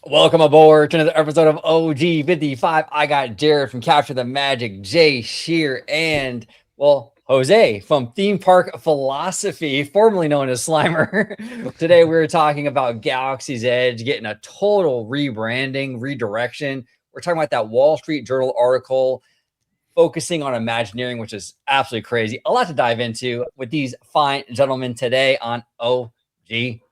Welcome aboard to another episode of OG55. I got Jared from Capture the Magic, Jay Shear, and Jose from Theme Park Philosophy, formerly known as Slimer. Today we're talking about Galaxy's Edge getting a total rebranding, redirection. We're talking about that Wall Street Journal article focusing on Imagineering, which is absolutely crazy. A lot to dive into with these fine gentlemen today on OG55.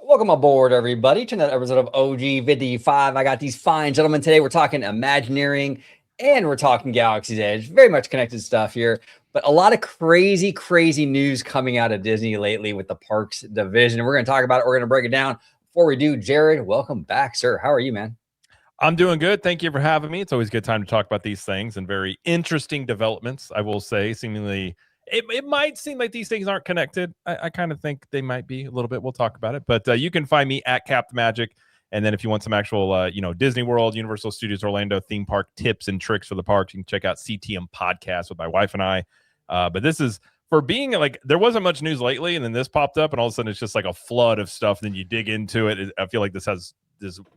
Welcome aboard, everybody, to another episode of OG55. I got these fine gentlemen today. We're talking Imagineering and we're talking Galaxy's Edge. Very much connected stuff here, but a lot of crazy, crazy news coming out of Disney lately with the parks division. We're going to talk about it. We're going to break it down. Before we do, Jared, welcome back, sir. How are you, man? I'm doing good. Thank you for having me. It's always a good time to talk about these things and very interesting developments, I will say. Seemingly, it might seem like these things aren't connected. I kind of think they might be a little bit. We'll talk about it. But you can find me at Cap the Magic. And then if you want some actual, Disney World, Universal Studios Orlando theme park tips and tricks for the parks, you can check out CTM Podcast with my wife and I. But this is for being like, there wasn't much news lately. And then this popped up and all of a sudden it's just like a flood of stuff. Then you dig into it. I feel like there's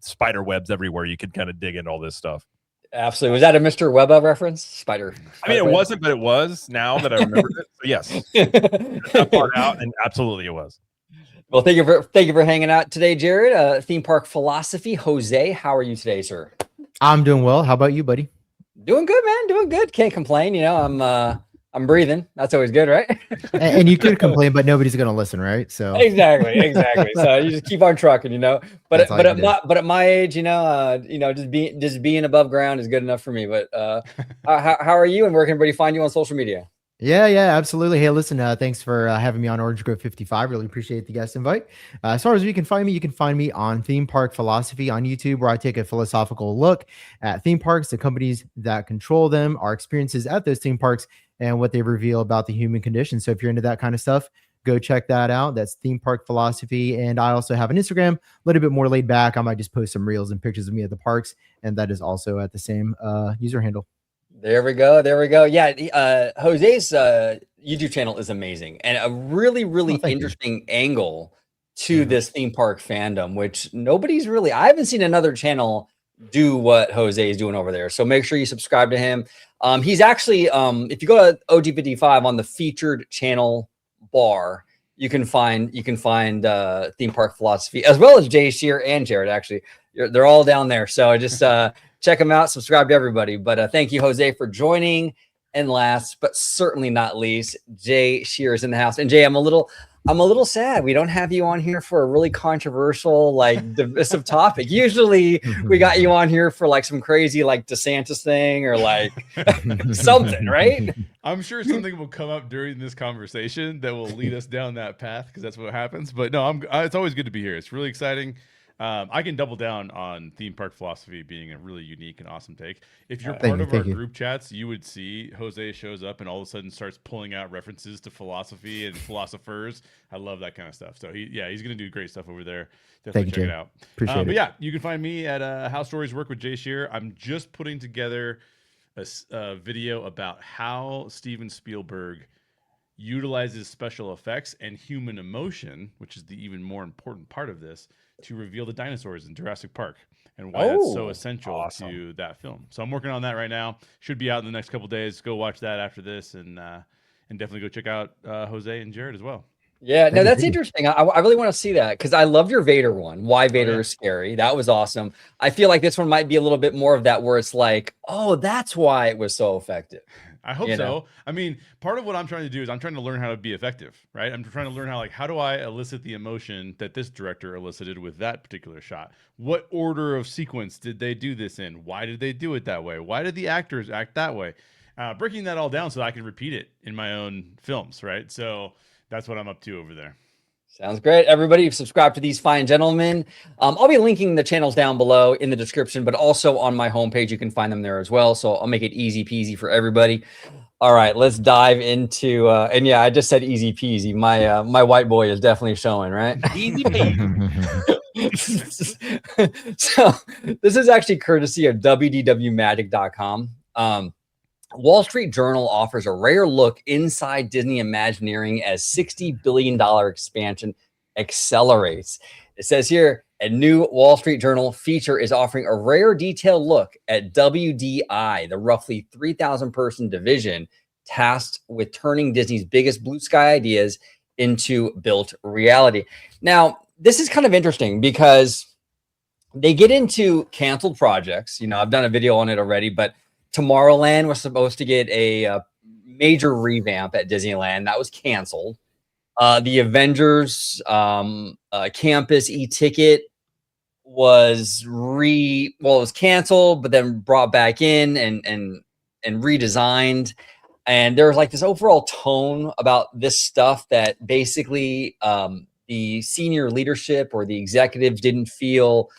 spider webs everywhere. You could kind of dig into all this stuff. Absolutely. Was that a Mr. Webber reference? Spider. I mean, it wasn't, but it was now that I remember it. So yes, that part out, and absolutely it was. Well, thank you for hanging out today, Jared. Theme Park Philosophy. Jose, how are you today, sir? I'm doing well. How about you, buddy? Doing good, man. Doing good. Can't complain. I'm breathing. That's always good, right? and you could complain, but nobody's gonna listen, right? So exactly. So you just keep on trucking, But at my age, just being above ground is good enough for me. But how are you, and where can everybody find you on social media? Yeah, absolutely. Hey, listen, thanks for having me on Orange Grove 55. Really appreciate the guest invite. As far as you can find me on Theme Park Philosophy on YouTube, where I take a philosophical look at theme parks, the companies that control them, our experiences at those theme parks, and what they reveal about the human condition. So if you're into that kind of stuff, go check that out. That's Theme Park Philosophy. And I also have an Instagram, a little bit more laid back. I might just post some reels and pictures of me at the parks. And that is also at the same user handle. There we go. Yeah, Jose's YouTube channel is amazing and a really, really interesting angle to this theme park fandom, which I haven't seen another channel do what Jose is doing over there. So make sure you subscribe to him. He's actually, if you go to OG55 on the featured channel bar, you can find Theme Park Philosophy as well as Jay Shear and Jared. Actually, they're all down there. So just check them out, subscribe to everybody. But thank you, Jose, for joining. And last but certainly not least, Jay Shear is in the house. And Jay, I'm a little sad we don't have you on here for a really controversial, divisive topic. Usually we got you on here for some crazy DeSantis thing or something, right? I'm sure something will come up during this conversation that will lead us down that path, because that's what happens. But no, it's always good to be here. It's really exciting. I can double down on Theme Park Philosophy being a really unique and awesome take. If you're part of our group chats, you would see Jose shows up and all of a sudden starts pulling out references to philosophy and philosophers. I love that kind of stuff. So he's going to do great stuff over there. Definitely check it out. Appreciate it. But yeah, you can find me at How Stories Work with Jay Shear. I'm just putting together a video about how Steven Spielberg utilizes special effects and human emotion, which is the even more important part of this, to reveal the dinosaurs in Jurassic Park and why that's so essential to that film. So I'm working on that right now. Should be out in the next couple of days. Go watch that after this, and definitely go check out Jose and Jared as well. Yeah, no, that's interesting. I really want to see that because I love your Vader one. Why Vader is scary. That was awesome. I feel like this one might be a little bit more of that where it's like, oh, that's why it was so effective. I hope so. I mean, part of what I'm trying to do is I'm trying to learn how to be effective, right? I'm trying to learn how do I elicit the emotion that this director elicited with that particular shot? What order of sequence did they do this in? Why did they do it that way? Why did the actors act that way? Breaking that all down so I can repeat it in my own films, right? So that's what I'm up to over there. Sounds great. Everybody, subscribe to these fine gentlemen. I'll be linking the channels down below in the description, but also on my homepage, you can find them there as well. So I'll make it easy peasy for everybody. All right, let's dive into, and yeah, I just said easy peasy. My white boy is definitely showing, right? Easy peasy. So this is actually courtesy of wdwmagic.com. Wall Street Journal offers a rare look inside Disney Imagineering as $60 billion expansion accelerates. It says here, a new Wall Street Journal feature is offering a rare detailed look at WDI, the roughly 3,000 person division tasked with turning Disney's biggest blue sky ideas into built reality. Now, this is kind of interesting because they get into canceled projects. You know, I've done a video on it already, but Tomorrowland was supposed to get a major revamp at Disneyland. That was canceled. The Avengers campus e-ticket was it was canceled, but then brought back in and redesigned. And there was like this overall tone about this stuff that basically the senior leadership or the executives didn't feel,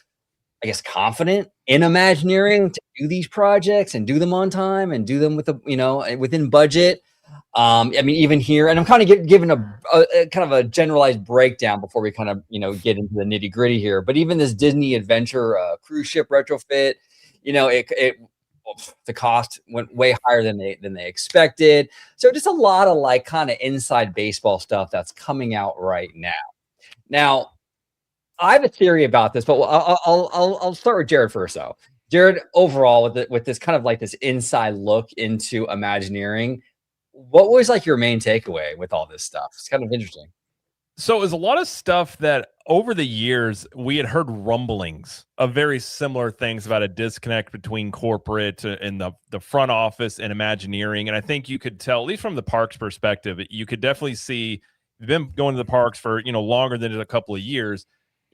I guess, confident in Imagineering to do these projects and do them on time and do them with the, you know, within budget. I mean, even here, and I'm kind of giving a kind of a generalized breakdown before we kind of, you know, get into the nitty gritty here. But even this Disney Adventure cruise ship retrofit, you know, the cost went way higher than they expected. So just a lot of like kind of inside baseball stuff that's coming out right now. Now, I have a theory about this, but I'll start with Jared first. So, Jared, overall, with this kind of like this inside look into Imagineering, what was like your main takeaway with all this stuff? It's kind of interesting. So it was a lot of stuff that over the years we had heard rumblings of very similar things about a disconnect between corporate and the front office and Imagineering. And I think you could tell, at least from the parks perspective, you could definitely see, you've been going to the parks for, you know, longer than a couple of years.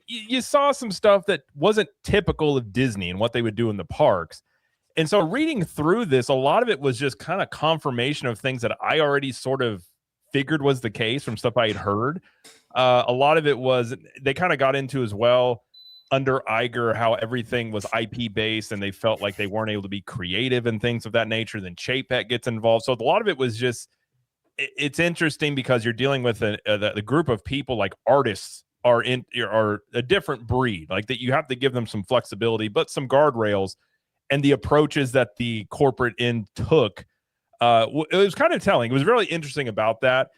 You saw some stuff that wasn't typical of Disney and what they would do in the parks. And so reading through this, a lot of it was just kind of confirmation of things that I already sort of figured was the case from stuff I had heard. A lot of it was, they kind of got into as well under Iger, how everything was IP based and they felt like they weren't able to be creative and things of that nature. Then Chapek gets involved. So a lot of it was just, it's interesting because you're dealing with the group of people like artists are a different breed, like that you have to give them some flexibility, but some guardrails, and the approaches that the corporate end took. It was kind of telling. It was really interesting about that.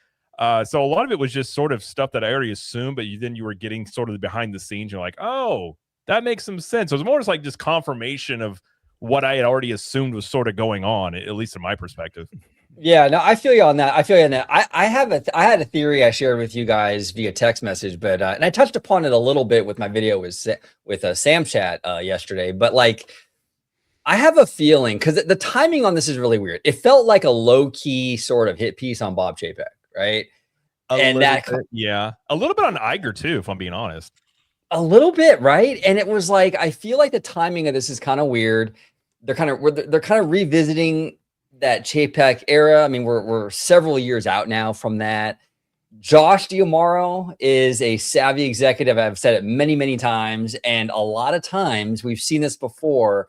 So a lot of it was just sort of stuff that I already assumed, but then you were getting sort of the behind the scenes. You're like, oh, that makes some sense. So it was more just like just confirmation of what I had already assumed was sort of going on, at least in my perspective. Yeah, no, I feel you on that. I had a theory I shared with you guys via text message, but and I touched upon it a little bit with my video with Sam Chat yesterday. But like, I have a feeling because the timing on this is really weird. It felt like a low key sort of hit piece on Bob Chapek, right? A little bit on Iger too, if I'm being honest. A little bit, right? And it was like, I feel like the timing of this is kind of weird. They're kind of revisiting that Chapek era. I mean, we're several years out now from that. Josh D'Amaro is a savvy executive. I've said it many, many times. And a lot of times we've seen this before.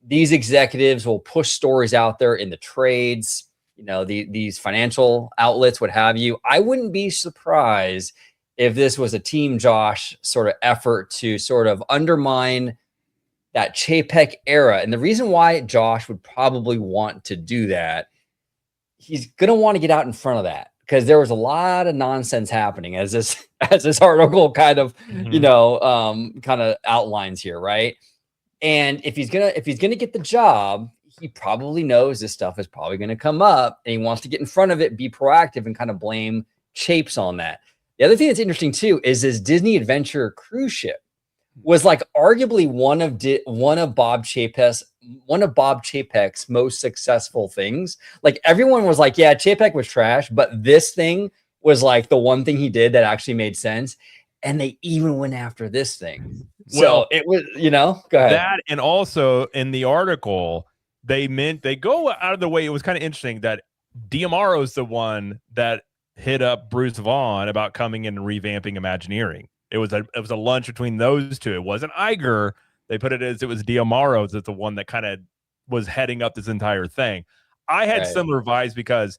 These executives will push stories out there in the trades, you know, these financial outlets, what have you. I wouldn't be surprised if this was a Team Josh sort of effort to sort of undermine that Chapek era. And the reason why Josh would probably want to do that, he's going to want to get out in front of that because there was a lot of nonsense happening as this article kind of, you know, kind of outlines here. Right. And if he's going to get the job, he probably knows this stuff is probably going to come up and he wants to get in front of it, be proactive and kind of blame Chapes on that. The other thing that's interesting too, is this Disney Adventure cruise ship was like arguably one of Bob Chapek's most successful things. Like everyone was like, yeah, Chapek was trash, but this thing was like the one thing he did that actually made sense. And they even went after this thing. Well, so it was, you know, go ahead. That, and also in the article, they go out of the way. It was kind of interesting that D'Amaro's the one that hit up Bruce Vaughn about coming in and revamping Imagineering. It was a lunch between those two. It wasn't Iger. They put it as it was Diamaro that's the one that kind of was heading up this entire thing. I had similar vibes because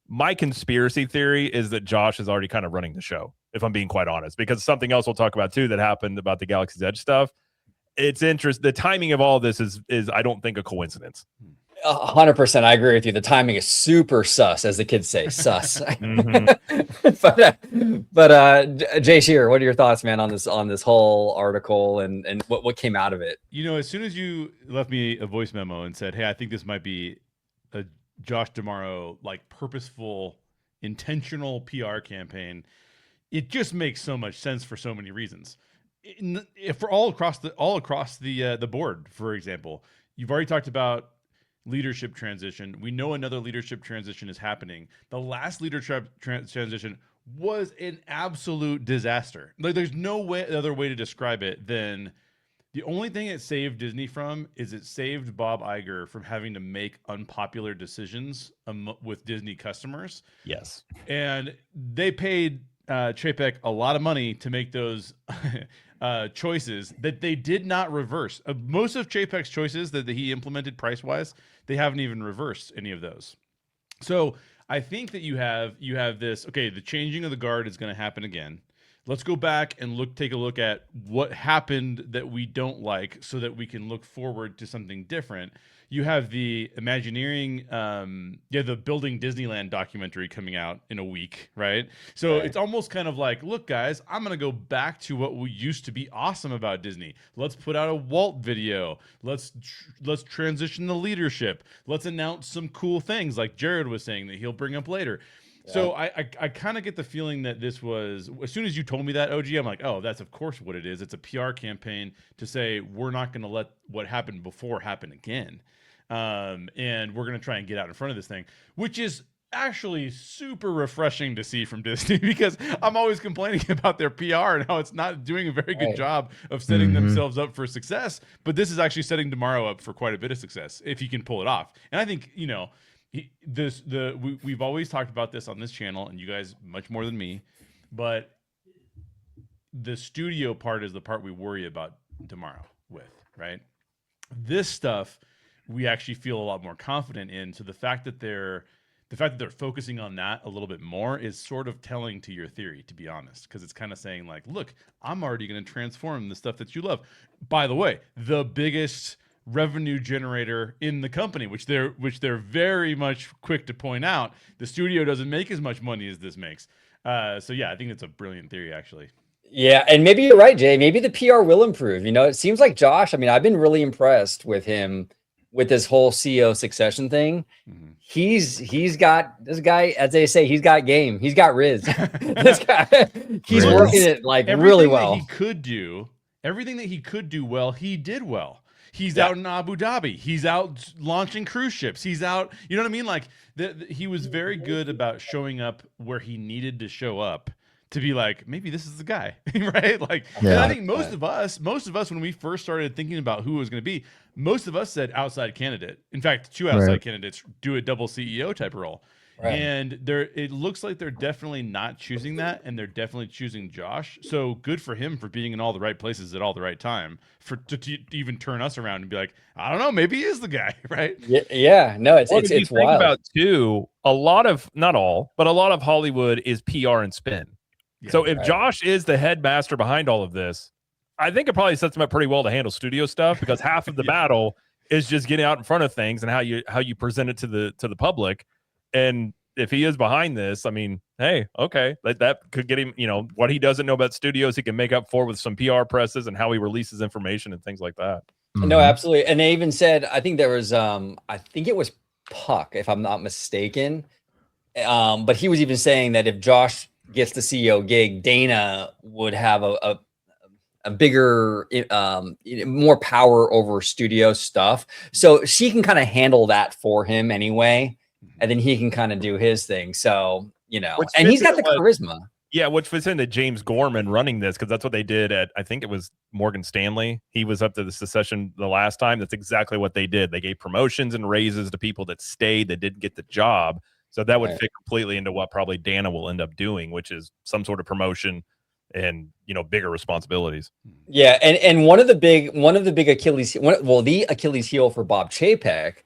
my conspiracy theory is that Josh is already kind of running the show, if I'm being quite honest, because something else we'll talk about too that happened about the Galaxy's Edge stuff. It's interesting. The timing of all this is I don't think a coincidence. 100%. I agree with you. The timing is super sus, as the kids say, sus. But Jay Shearer, what are your thoughts, man, on this whole article and what came out of it? You know, as soon as you left me a voice memo and said, "Hey, I think this might be a Josh D'Amaro like purposeful, intentional PR campaign," it just makes so much sense for so many reasons. For all across the board, for example, you've already talked about leadership transition. We know another leadership transition is happening. The last leadership transition was an absolute disaster. Like, there's no other way to describe it than the only thing it saved Disney from is it saved Bob Iger from having to make unpopular decisions with Disney customers. Yes. And they paid Chapek a lot of money to make those choices that they did not reverse. Most of Chapek's choices that he implemented price-wise, they haven't even reversed any of those. So I think that you have this, okay, the changing of the guard is going to happen again. Let's go back and take a look at what happened that we don't like so that we can look forward to something different. You have the Imagineering, the Building Disneyland documentary coming out in a week, right? So It's almost kind of like, look, guys, I'm going to go back to what used to be awesome about Disney. Let's put out a Walt video. Let's transition the leadership. Let's announce some cool things like Jared was saying that he'll bring up later. So I kind of get the feeling that this was, as soon as you told me that, OG, I'm like, oh, that's of course what it is. It's a PR campaign to say we're not going to let what happened before happen again. And we're going to try and get out in front of this thing, which is actually super refreshing to see from Disney, because I'm always complaining about their PR and how it's not doing a very good job of setting themselves up for success. But this is actually setting D'Amaro up for quite a bit of success if he can pull it off. And I think, you know, we've always talked about this on this channel, and you guys much more than me, but the studio part is the part we worry about D'Amaro with, right? This stuff we actually feel a lot more confident in. So the fact that they're focusing on that a little bit more is sort of telling to your theory, to be honest, because it's kind of saying like, look, I'm already going to transform the stuff that you love. By the way, the biggest revenue generator in the company, which they're very much quick to point out, the studio doesn't make as much money as this makes. So yeah, I think it's a brilliant theory, actually. Yeah, and maybe you're right, Jay. Maybe the PR will improve. You know, it seems like Josh, I mean, I've been really impressed with him with this whole CEO succession thing. He's got, this guy, as they say, he's got game. He's got Riz. This guy, he's working it like really well. Everything that he could do well, he did well. He's out in Abu Dhabi. He's out launching cruise ships. He's out, you know what I mean? Like he was very good about showing up where he needed to show up to be like, maybe this is the guy, right? Like, and I think most of us, when we first started thinking about who it was going to be, most of us said outside candidate. In fact, 2 outside candidates do a double CEO type of role. And it looks like they're definitely not choosing that, and they're definitely choosing Josh. So good for him for being in all the right places at all the right time, to even turn us around and be like, I don't know, maybe he is the guy, right? Yeah. No, it's wild. Think about too, a lot of, not all, but a lot of Hollywood is PR and spin. Yeah, so if Josh is the headmaster behind all of this, I think it probably sets him up pretty well to handle studio stuff, because half of the battle is just getting out in front of things and how you present it to the public. And if he is behind this, I mean, hey, okay, that could get him, you know, what he doesn't know about studios, he can make up for with some PR presses and how he releases information and things like that. No, absolutely. And they even said, I think there was, I think it was Puck, if I'm not mistaken. But he was even saying that if Josh gets the CEO gig, Dana would have a bigger, more power over studio stuff. So she can kind of handle that for him anyway. And then he can kind of do his thing. So, you know, and he's got the charisma. Yeah, which fits into James Gorman running this, because that's what they did at, I think it was Morgan Stanley. He was up to the succession the last time. That's exactly what they did. They gave promotions and raises to people that stayed, that didn't get the job. So that would fit completely into what probably Dana will end up doing, which is some sort of promotion and, you know, bigger responsibilities. Yeah, and one of the big the Achilles heel for Bob Chapek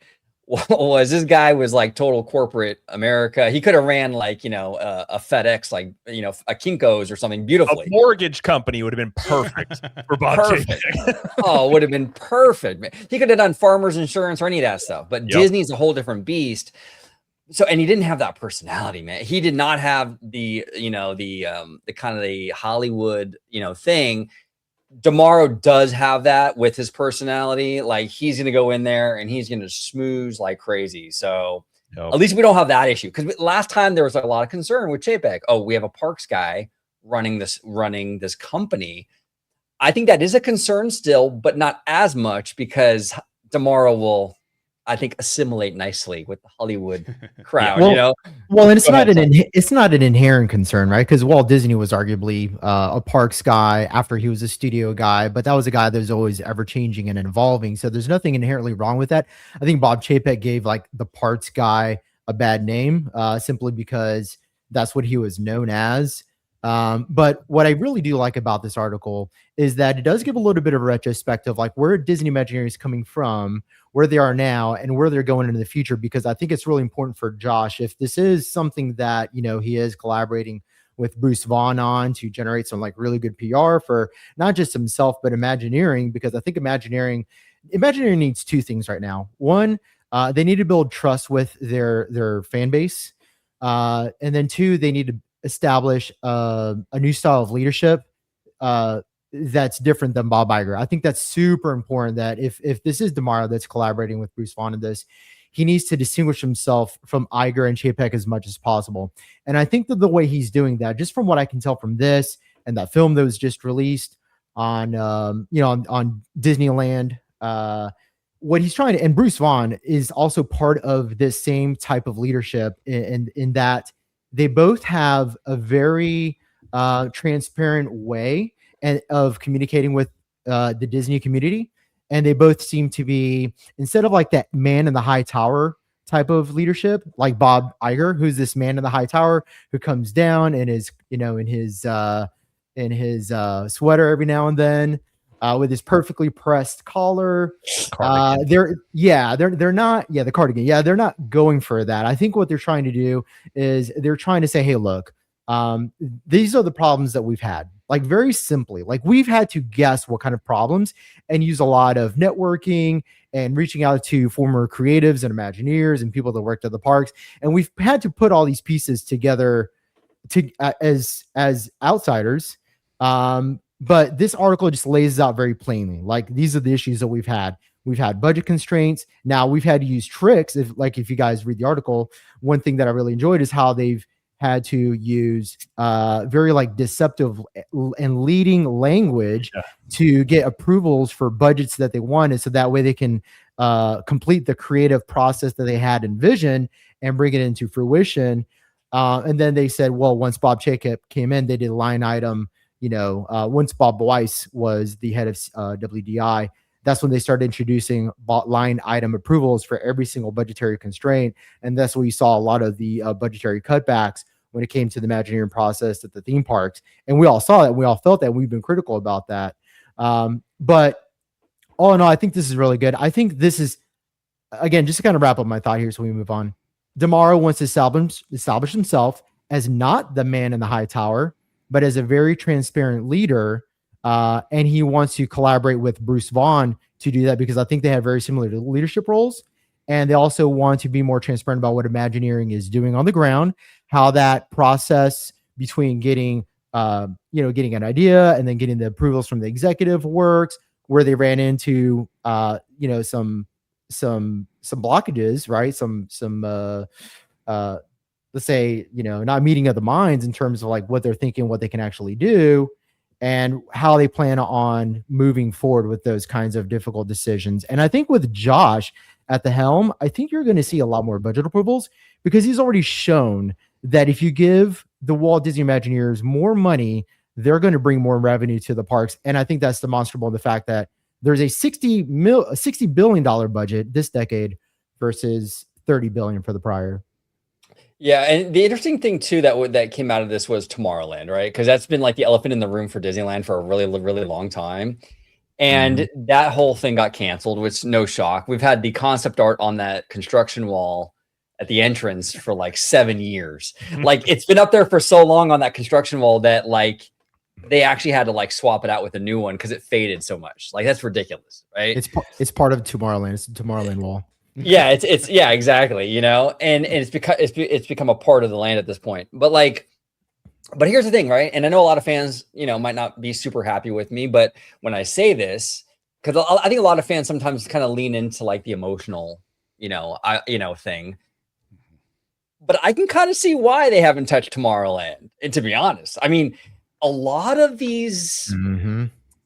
was this guy was like total corporate America. He could have ran like, you know, a FedEx, like, you know, a Kinko's or something beautifully. A mortgage company would have been perfect for Bob Chapek. Oh, it would have been perfect, man. He could have done Farmers Insurance or any of that stuff, but Disney's a whole different beast. So, and he didn't have that personality, man. He did not have the, you know, the kind of the Hollywood, you know, thing. DeMauro does have that with his personality. Like, he's going to go in there and he's going to smooze like crazy. So at least we don't have that issue. Because last time there was a lot of concern with Chapek. Oh, we have a parks guy running this company. I think that is a concern still, but not as much, because DeMauro will, I think, assimilate nicely with the Hollywood crowd. Well, you know, well, and it's not an inherent concern, right? Because Walt Disney was arguably a parks guy after he was a studio guy, but that was a guy that was always ever changing and evolving. So there's nothing inherently wrong with that. I think Bob Chapek gave like the parts guy a bad name simply because that's what he was known as. But what I really do like about this article is that it does give a little bit of a retrospective, like where Disney Imagineering is coming from, where they are now, and where they're going into the future, because I think it's really important for Josh, if this is something that, you know, he is collaborating with Bruce Vaughn on to generate some like really good PR for not just himself, but Imagineering, because I think Imagineering needs two things right now. One, they need to build trust with their fan base. And then two, they need to establish a new style of leadership that's different than Bob Iger. I think that's super important, that if this is DeMauro that's collaborating with Bruce Vaughn in this, he needs to distinguish himself from Iger and Chapek as much as possible. And I think that the way he's doing that, just from what I can tell from this and that film that was just released on on Disneyland, what he's trying to, and Bruce Vaughn is also part of this same type of leadership in that they both have a very transparent way of communicating with the Disney community. And they both seem to be, instead of like that man in the high tower type of leadership, like Bob Iger, who's this man in the high tower who comes down and is, you know, in his sweater every now and then, with his perfectly pressed collar. They're not, the cardigan. Yeah, they're not going for that. I think what they're trying to do is they're trying to say, hey, look, these are the problems that we've had. Like, very simply, like, we've had to guess what kind of problems and use a lot of networking and reaching out to former creatives and Imagineers and people that worked at the parks. And we've had to put all these pieces together as outsiders. But this article just lays out very plainly, like, these are the issues that we've had. We've had budget constraints. Now we've had to use tricks. If you guys read the article, one thing that I really enjoyed is how they've had to use very like deceptive and leading language to get approvals for budgets that they wanted, so that way they can complete the creative process that they had envisioned and bring it into fruition. And then they said, well, once Bob Chapek came in, they did line item, once Bob Weiss was the head of WDI, that's when they started introducing line item approvals for every single budgetary constraint. And that's where you saw a lot of the budgetary cutbacks when it came to the Imagineering process at the theme parks. And we all saw that. We all felt that. And we've been critical about that. But all in all, I think this is really good. I think this is, again, just to kind of wrap up my thought here so we move on. DeMauro wants to establish himself as not the man in the high tower, but as a very transparent leader. And he wants to collaborate with Bruce Vaughn to do that, because I think they have very similar leadership roles. And they also want to be more transparent about what Imagineering is doing on the ground, how that process between getting an idea and then getting the approvals from the executive works, where they ran into, some blockages, right? Let's say, not meeting of the minds in terms of like what they're thinking, what they can actually do, and how they plan on moving forward with those kinds of difficult decisions. And I think with Josh at the helm, I think you're going to see a lot more budget approvals, because he's already shown that if you give the Walt Disney Imagineers more money, they're going to bring more revenue to the parks. And I think that's demonstrable in the fact that there's a $60 billion budget this decade versus $30 billion for the prior. Yeah, and the interesting thing too that came out of this was Tomorrowland, right? Because that's been like the elephant in the room for Disneyland for a really long time. And that whole thing got canceled, which no shock. We've had the concept art on that construction wall at the entrance for like 7 years. Like it's been up there for so long on that construction wall that like they actually had to like swap it out with a new one because it faded so much. Like that's ridiculous, right? It's part of Tomorrowland. It's the Tomorrowland wall. Yeah, it's yeah, exactly. You know, and it's become a part of the land at this point. But here's the thing, right? And I know a lot of fans, you know, might not be super happy with me, but when I say this, because I think a lot of fans sometimes kind of lean into like the emotional, thing. But I can kind of see why they haven't touched Tomorrowland. And to be honest, I mean, a lot of these,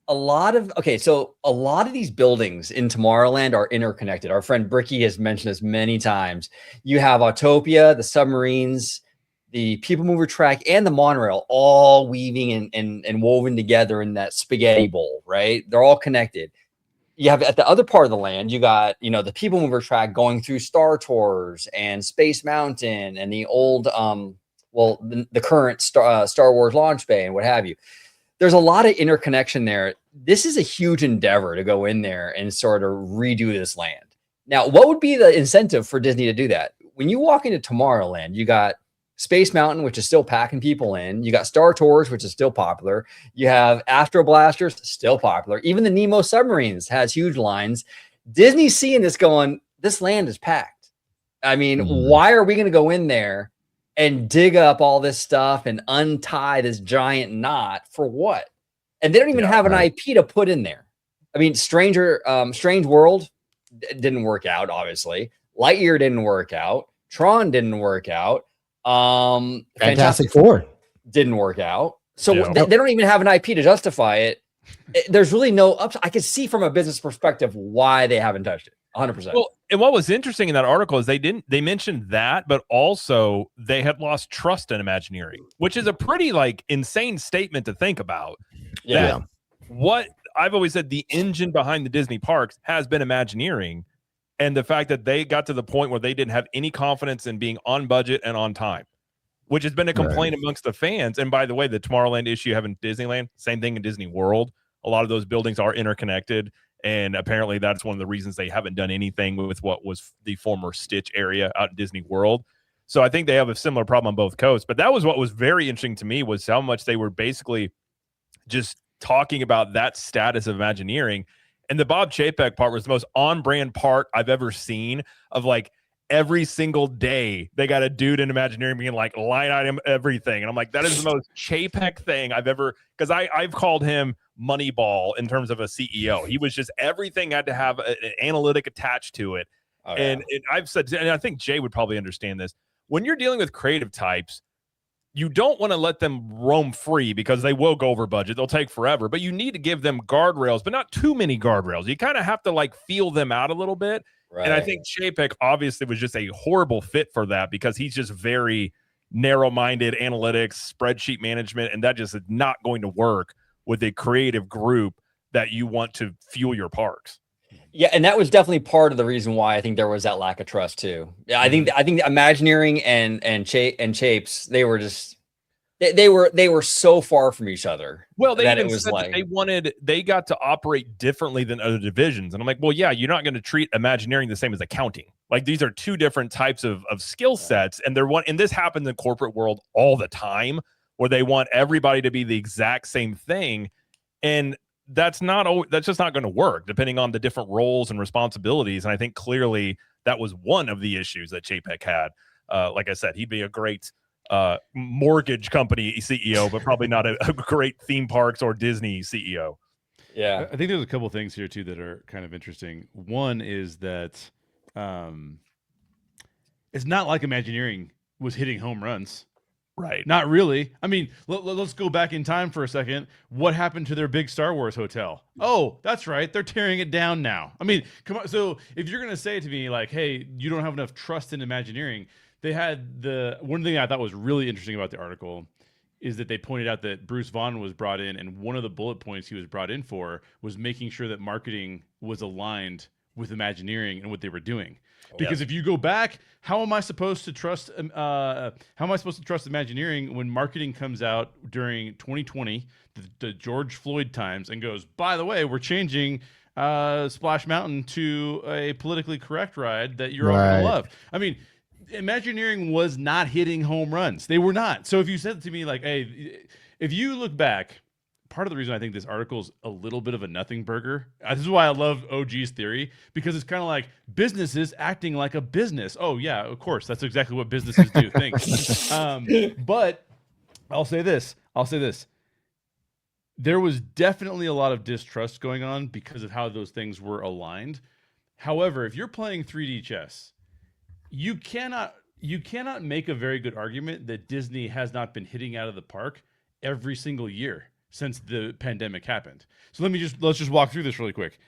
a lot of these buildings in Tomorrowland are interconnected. Our friend Bricky has mentioned this many times. You have Autopia, the submarines, the people mover track, and the monorail all weaving and woven together in that spaghetti bowl, right? They're all connected. You have at the other part of the land, you got, the people mover track going through Star Tours and Space Mountain and the old, the current Star Wars launch bay and what have you. There's a lot of interconnection there. This is a huge endeavor to go in there and sort of redo this land. Now, what would be the incentive for Disney to do that? When you walk into Tomorrowland, you got Space Mountain, which is still packing people in. You got Star Tours, which is still popular. You have Astro Blasters, still popular. Even the Nemo submarines has huge lines. Disney's seeing this going, this land is packed. I mean, why are we going to go in there and dig up all this stuff and untie this giant knot for what? And they don't even have an IP to put in there. I mean, Strange World didn't work out, obviously. Lightyear didn't work out. Tron didn't work out. Fantastic Four didn't work out. So they don't even have an IP to justify it. There's really no upside. I can see from a business perspective why they haven't touched it. 100%. Well, and what was interesting in that article is they mentioned that, but also they had lost trust in Imagineering, which is a pretty like insane statement to think about. Yeah. What I've always said, the engine behind the Disney parks has been Imagineering, and the fact that they got to the point where they didn't have any confidence in being on budget and on time, which has been a complaint amongst the fans. And by the way, the Tomorrowland issue having Disneyland, same thing in Disney World. A lot of those buildings are interconnected. And apparently that's one of the reasons they haven't done anything with what was the former Stitch area out in Disney World. So I think they have a similar problem on both coasts. But that was what was very interesting to me, was how much they were basically just talking about that status of Imagineering. And the Bob Chapek part was the most on-brand part I've ever seen, of like every single day they got a dude in Imagineering being like line item everything. And I'm like, that is the most Chapek thing I've ever, because I've called him Moneyball in terms of a CEO. He was just, everything had to have an analytic attached to it. I've said, and I think Jay would probably understand this, when you're dealing with creative types, you don't want to let them roam free because they will go over budget. They'll take forever, but you need to give them guardrails, but not too many guardrails. You kind of have to like feel them out a little bit. Right. And I think Chapek obviously was just a horrible fit for that, because he's just very narrow-minded, analytics, spreadsheet management, and that just is not going to work with a creative group that you want to fuel your parks. Yeah, and that was definitely part of the reason why I think there was that lack of trust too. Yeah, I think Imagineering and Chapes, they were just they were so far from each other. Well, they even said that they got to operate differently than other divisions, and I'm like, well, yeah, you're not going to treat Imagineering the same as accounting. Like, these are two different types of skill sets, and and this happens in the corporate world all the time, where they want everybody to be the exact same thing, and that's just not going to work depending on the different roles and responsibilities. And I think clearly that was one of the issues that Chapek had. Like I said, he'd be a great mortgage company CEO, but probably not a great theme parks or Disney CEO. Yeah, I think there's a couple things here too that are kind of interesting. One is that it's not like Imagineering was hitting home runs. Right. Not really. I mean, let's go back in time for a second. What happened to their big Star Wars hotel? Oh, that's right. They're tearing it down now. I mean, come on. So if you're going to say to me like, hey, you don't have enough trust in Imagineering, they had one thing I thought was really interesting about the article is that they pointed out that Bruce Vaughn was brought in, and one of the bullet points he was brought in for was making sure that marketing was aligned with Imagineering and what they were doing. Because if you go back, how am I supposed to trust Imagineering when marketing comes out during 2020, the George Floyd times, and goes, by the way, we're changing Splash Mountain to a politically correct ride that you're all going to love. I mean, Imagineering was not hitting home runs. They were not. So if you said to me like, hey, if you look back, part of the reason I think this article is a little bit of a nothing burger. This is why I love OG's theory, because it's kind of like businesses acting like a business. Oh yeah, of course, that's exactly what businesses do. Thanks. But I'll say this. There was definitely a lot of distrust going on because of how those things were aligned. However, if you're playing 3D chess, you cannot make a very good argument that Disney has not been hitting out of the park every single year since the pandemic happened. So let's just walk through this really quick.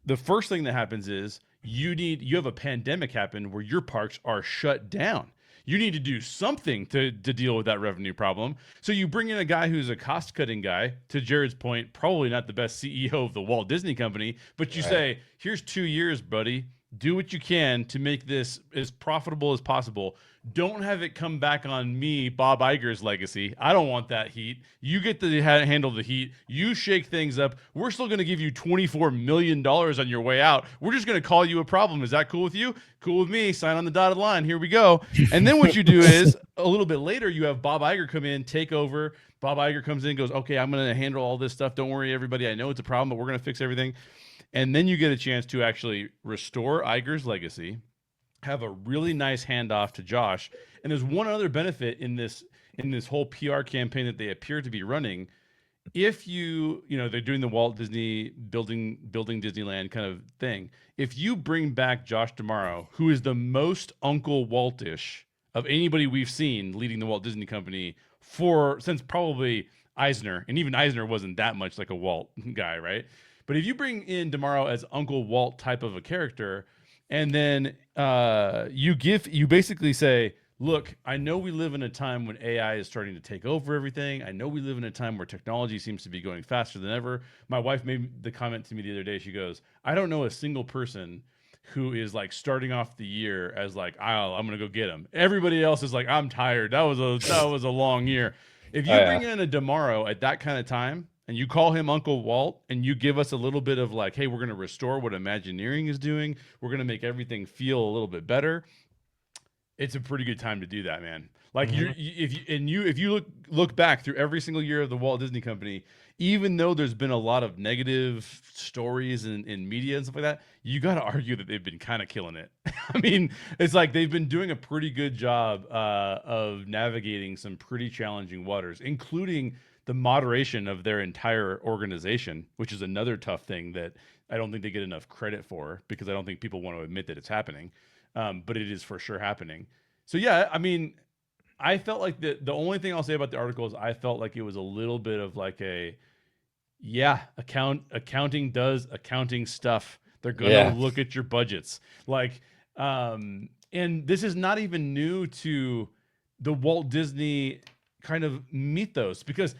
The first thing that happens is you have a pandemic happen where your parks are shut down. You need to do something to deal with that revenue problem. So you bring in a guy who's a cost-cutting guy, to Jared's point, probably not the best CEO of the Walt Disney Company, but you say, here's 2 years, buddy. Do what you can to make this as profitable as possible. Don't have it come back on me, Bob Iger's legacy. I don't want that heat. You get to handle the heat. You shake things up. We're still going to give you $24 million on your way out. We're just going to call you a problem. Is that cool with you? Cool with me. Sign on the dotted line. Here we go. And then what you do is a little bit later, you have Bob Iger come in, take over. Bob Iger comes in and goes, okay, I'm going to handle all this stuff. Don't worry, everybody. I know it's a problem, but we're going to fix everything. And then you get a chance to actually restore Iger's legacy, have a really nice handoff to Josh. And there's one other benefit in this whole PR campaign that they appear to be running. If they're doing the Walt Disney building Disneyland kind of thing. If you bring back Josh D'Amaro, who is the most Uncle Waltish of anybody we've seen leading the Walt Disney Company since probably Eisner, and even Eisner wasn't that much like a Walt guy, right? But if you bring in D'Amaro as Uncle Walt type of a character, and then you basically say, look, I know we live in a time when AI is starting to take over everything. I know we live in a time where technology seems to be going faster than ever. My wife made the comment to me the other day. She goes, I don't know a single person who is like starting off the year as like, I'm going to go get him. Everybody else is like, I'm tired. That was a long year. If you bring in a D'Amaro at that kind of time, and you call him Uncle Walt, and you give us a little bit of like, hey, we're going to restore what Imagineering is doing. We're going to make everything feel a little bit better. It's a pretty good time to do that, man. Like if you look back through every single year of the Walt Disney Company, even though there's been a lot of negative stories in media and stuff like that, you got to argue that they've been kind of killing it. I mean, it's like they've been doing a pretty good job of navigating some pretty challenging waters, including the moderation of their entire organization, which is another tough thing that I don't think they get enough credit for, because I don't think people want to admit that it's happening. But it is for sure happening. So yeah, I mean, I felt like the only thing I'll say about the article is I felt like it was a little bit of like accounting does accounting stuff. They're gonna look at your budgets. Like, and this is not even new to the Walt Disney kind of mythos, because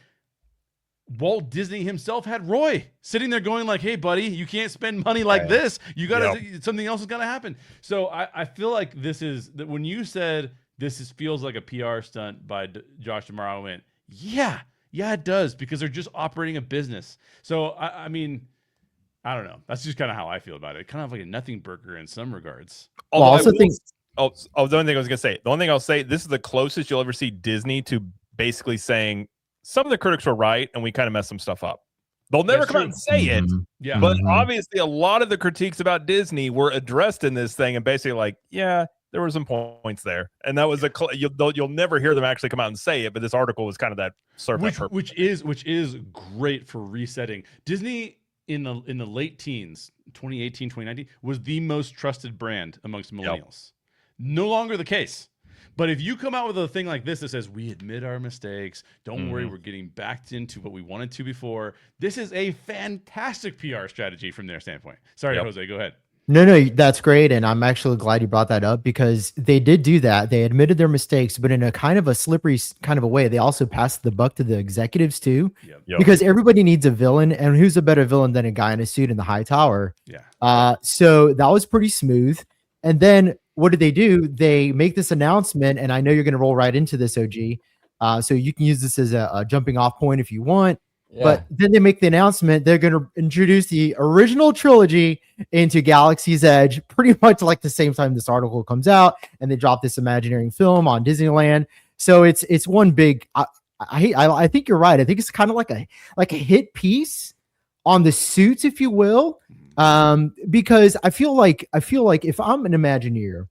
Walt Disney himself had Roy sitting there going like, hey buddy, you can't spend money like this. You gotta, something else is gonna happen. So I feel like this is that when you said feels like a PR stunt by Josh D'Amaro, I went, yeah, it does, because they're just operating a business. So I mean, I don't know. That's just kind of how I feel about it. Kind of like a nothing burger in some regards. The only thing I was gonna say, the only thing I'll say, this is the closest you'll ever see Disney to basically saying some of the critics were right and we kind of messed some stuff up. They'll never come out and say it. Yeah. But obviously a lot of the critiques about Disney were addressed in this thing and basically like, yeah, there were some points there. And that was you'll never hear them actually come out and say it, but this article was kind of that surface. Which is great for resetting. Disney in the late teens, 2018, 2019, was the most trusted brand amongst millennials. No longer the case. But if you come out with a thing like this that says, we admit our mistakes, don't worry, we're getting back into what we wanted to before, this is a fantastic PR strategy from their standpoint. Sorry, Jose, go ahead. No, that's great. And I'm actually glad you brought that up, because they did do that. They admitted their mistakes, but in a kind of a slippery kind of a way. They also passed the buck to the executives too, because everybody needs a villain. And who's a better villain than a guy in a suit in the high tower? Yeah. So that was pretty smooth. And then what did they do? They make this announcement, and I know you're going to roll right into this, OG. So you can use this as a jumping off point if you want. Yeah. But then they make the announcement they're going to introduce the original trilogy into Galaxy's Edge pretty much like the same time this article comes out, and they drop this Imagineering film on Disneyland. So it's one big. I think you're right. I think it's kind of like a hit piece on the suits, if you will, because I feel like if I'm an Imagineer,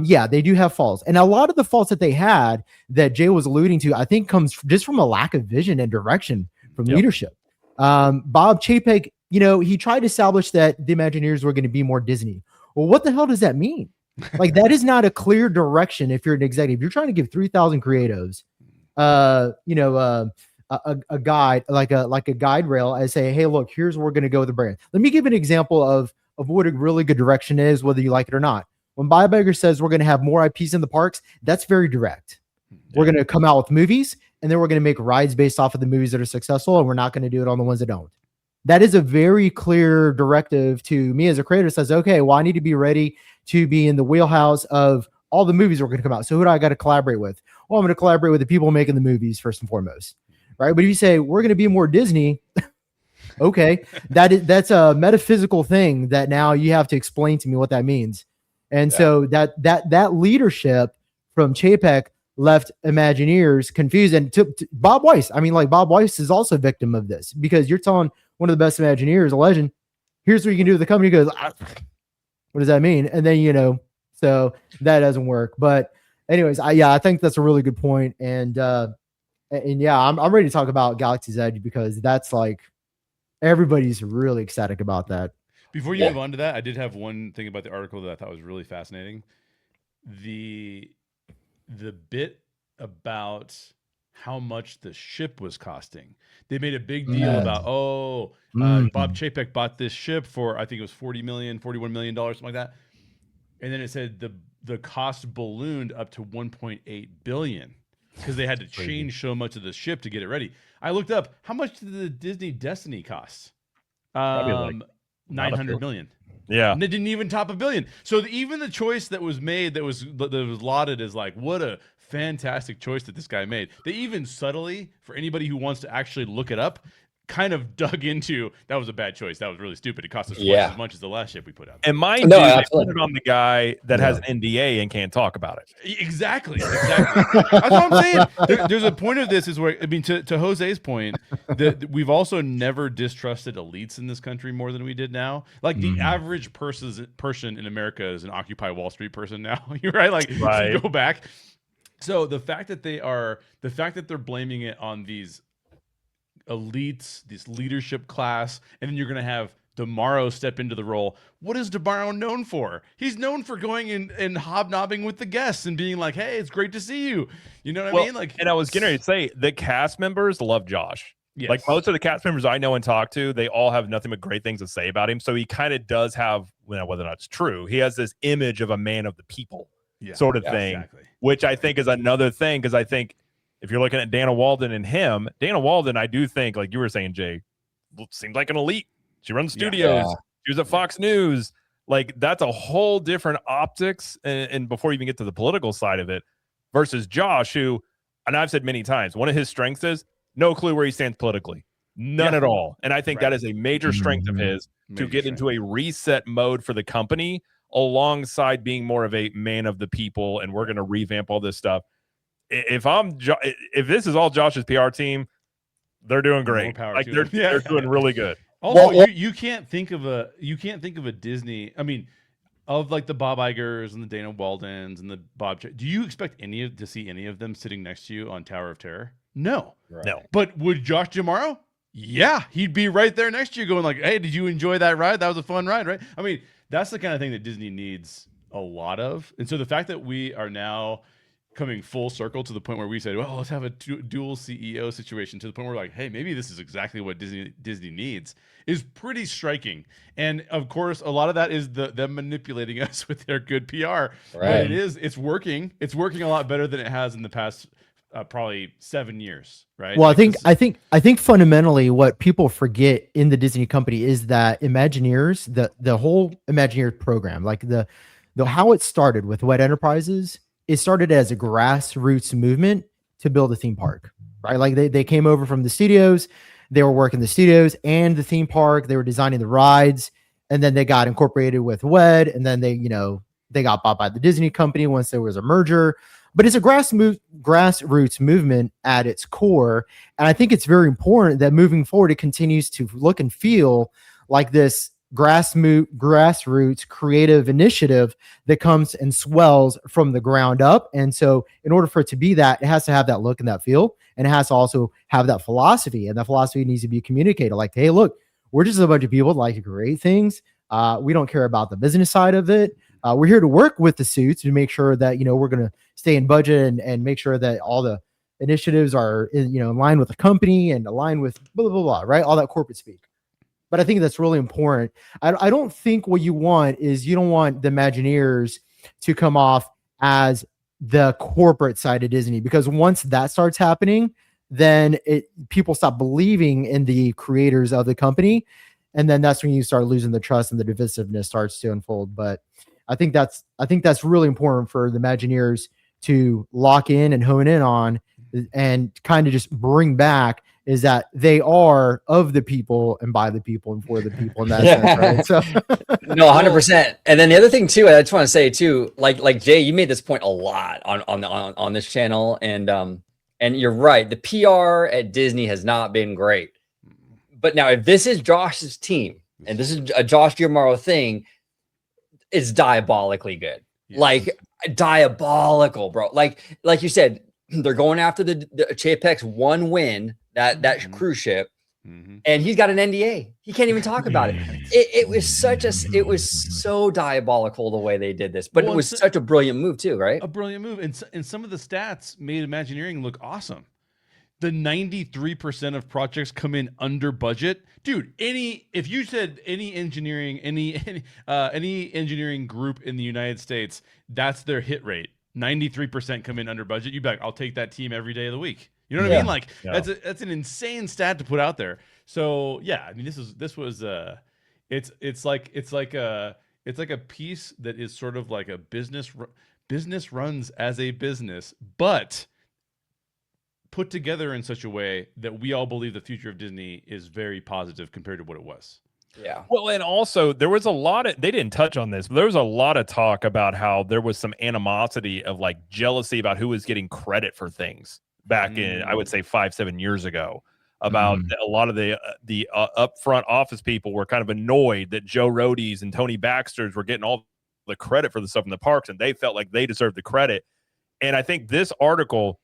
yeah, they do have faults, and a lot of the faults that they had that Jay was alluding to, I think, comes just from a lack of vision and direction from leadership. Bob Chapek, he tried to establish that the Imagineers were going to be more Disney. Well, what the hell does that mean? Like, that is not a clear direction. If you're an executive, you're trying to give 3,000 creatives, a guide, like a guide rail, and say, hey, look, here's where we're going to go with the brand. Let me give an example of what a really good direction is, whether you like it or not. When Bob Iger says we're going to have more IPs in the parks, that's very direct. We're going to come out with movies, and then we're going to make rides based off of the movies that are successful, and we're not going to do it on the ones that don't. That is a very clear directive to me as a creator. Says, okay, well, I need to be ready to be in the wheelhouse of all the movies that are going to come out. So who do I got to collaborate with? Well, I'm going to collaborate with the people making the movies first and foremost, right? But if you say we're going to be more Disney, okay, that's a metaphysical thing that now you have to explain to me what that means. And so that leadership from Chapek left Imagineers confused, and to Bob Weiss. I mean, like, Bob Weiss is also a victim of this, because you're telling one of the best Imagineers, a legend, here's what you can do with the company. He goes, what does that mean? And then, so that doesn't work. But anyways, I think that's a really good point. And yeah, I'm ready to talk about Galaxy's Edge, because that's like, everybody's really ecstatic about that. Before you move on to that, I did have one thing about the article that I thought was really fascinating. The bit about how much the ship was costing. They made a big deal about, Bob Chapek bought this ship for, I think it was $41 million, something like that. And then it said the cost ballooned up to $1.8 billion because they had to change so much of the ship to get it ready. I looked up, how much did the Disney Destiny cost? $900 million. Yeah. And they didn't even top $1 billion. So even the choice that was made that was lauded as like, what a fantastic choice that this guy made. They even subtly, for anybody who wants to actually look it up, kind of dug into, that was a bad choice. That was really stupid. It cost us twice as much as the last ship we put out. And mind you, they put it on the guy that has an NDA and can't talk about it. Exactly. That's what I'm saying. There's a point of this is where, I mean, to Jose's point, that we've also never distrusted elites in this country more than we did now. Like, the average person in America is an Occupy Wall Street person now. You're right. Like, if you go back. So the fact that they're blaming it on these elites, this leadership class, and then you're going to have DeMauro step into the role. What is DeMauro known for? He's known for going and hobnobbing with the guests and being like, hey, it's great to see you. You know what I mean? Like, and I was going to say, the cast members love Josh. Yes. Like, most of the cast members I know and talk to, they all have nothing but great things to say about him. So he kind of does have, whether or not it's true, he has this image of a man of the people sort of thing, which I think is another thing, because I think if you're looking at Dana Walden and him, Dana Walden, I do think, like you were saying, Jay, seems like an elite. She runs studios. She was at Fox News. Like, that's a whole different optics. And before you even get to the political side of it, versus Josh, who, and I've said many times, one of his strengths is no clue where he stands politically. None at all. And I think that is a major strength of his, to get into a reset mode for the company, alongside being more of a man of the people. And we're going to revamp all this stuff. If this is all Josh's PR team, they're doing great. Like, they're doing really good. Also, you can't think of a Disney. I mean, of like the Bob Igers and the Dana Waldens and the do you expect to see any of them sitting next to you on Tower of Terror? No. No. But would Josh D'Amaro? Yeah, he'd be right there next to you going like, hey, did you enjoy that ride? That was a fun ride, right? I mean, that's the kind of thing that Disney needs a lot of. And so the fact that we are now coming full circle to the point where we said, well, let's have a dual CEO situation, to the point where we're like, hey, maybe this is exactly what Disney needs, is pretty striking. And of course, a lot of that is them manipulating us with their good PR. Right. It's working. It's working a lot better than it has in the past probably 7 years. Right. Well, like, I think fundamentally what people forget in the Disney company is that Imagineers, the whole Imagineer program, like the how it started with Wet Enterprises, it started as a grassroots movement to build a theme park, right? Like they came over from the studios, they were working the studios and the theme park, they were designing the rides, and then they got incorporated with WED, and then they got bought by the Disney company once there was a merger. But it's a grassroots movement at its core. And I think it's very important that moving forward, it continues to look and feel like this grassroots creative initiative that comes and swells from the ground up. And so in order for it to be that, it has to have that look and that feel, and it has to also have that philosophy, and that philosophy needs to be communicated like, hey, look, we're just a bunch of people that like to create things. We don't care about the business side of it. We're here to work with the suits to make sure that, we're going to stay in budget and make sure that all the initiatives are in line with the company and aligned with blah, blah, blah, right? All that corporate speak. But I think that's really important. I don't think what you want is, you don't want the Imagineers to come off as the corporate side of Disney, because once that starts happening, then people stop believing in the creators of the company. And then that's when you start losing the trust and the divisiveness starts to unfold. But I think that's really important for the Imagineers to lock in and hone in on, and kind of just bring back, is that they are of the people and by the people and for the people in that sense, right? So no, 100%. And then the other thing too, I just want to say too, like Jay, you made this point a lot on this channel, and you're right. The PR at Disney has not been great. But now, if this is Josh's team and this is a Josh Giamaro thing, it's diabolically good. Yes. Like diabolical, bro. Like you said, they're going after the Chapek's one win, that cruise ship, and he's got an NDA. He can't even talk about it. It was so diabolical the way they did this, but it was such a brilliant move too, right? A brilliant move, and some of the stats made Imagineering look awesome. The 93% of projects come in under budget, dude. If you said any engineering group in the United States, that's their hit rate. 93% come in under budget. You'd be like, I'll take that team every day of the week. You know what I mean? Like that's an insane stat to put out there. So yeah, I mean, this was it's like a piece that is sort of like a business runs as a business, but put together in such a way that we all believe the future of Disney is very positive compared to what it was. Yeah. Well, and also there was a lot of, they didn't touch on this, but there was a lot of talk about how there was some animosity of like jealousy about who was getting credit for things back in, I would say 5-7 years ago, about a lot of the upfront office people were kind of annoyed that Joe Rohde's and Tony Baxter's were getting all the credit for the stuff in the parks, and they felt like they deserved the credit. And I think this article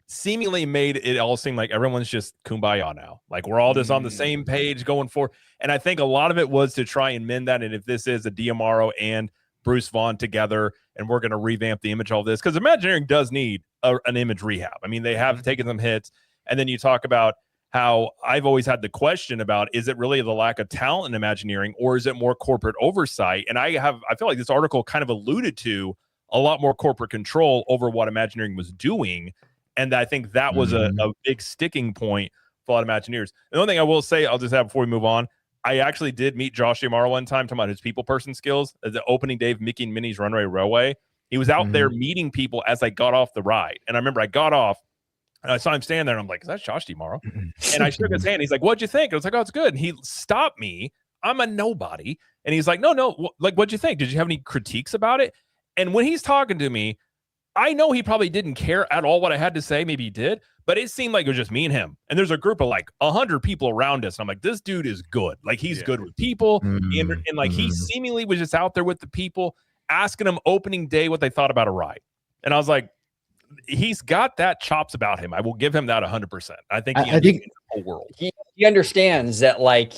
seemingly made it all seem like everyone's just kumbaya now. Like we're all just on the same page going forward. And I think a lot of it was to try and mend that. And if this is a Giamaro and Bruce Vaughn together, and we're going to revamp the image of all this, because Imagineering does need an image rehab. I mean, they have taken some hits. And then you talk about how I've always had the question about, is it really the lack of talent in Imagineering, or is it more corporate oversight? And I feel like this article kind of alluded to a lot more corporate control over what Imagineering was doing. And I think that was a big sticking point for a lot of Imagineers. The only thing I will say, I'll just have before we move on, I actually did meet Josh Giamaro one time, talking about his people person skills at the opening day of Mickey and Minnie's Runaway Railway. He was out there meeting people as I got off the ride. And I remember I got off and I saw him standing there, and I'm like, is that Josh Giamaro? And I shook his hand. He's like, what'd you think? I was like, oh, it's good. And he stopped me. I'm a nobody. And he's like, no, like, what'd you think? Did you have any critiques about it? And when he's talking to me, I know he probably didn't care at all what I had to say. Maybe he did, but it seemed like it was just me and him. And there's a group of like 100 people around us. And I'm like, this dude is good. Like he's good with people. And like he seemingly was just out there with the people, asking them opening day what they thought about a ride. And I was like, he's got that chops about him. I will give him that 100%. I think I think the whole world. He understands that, like,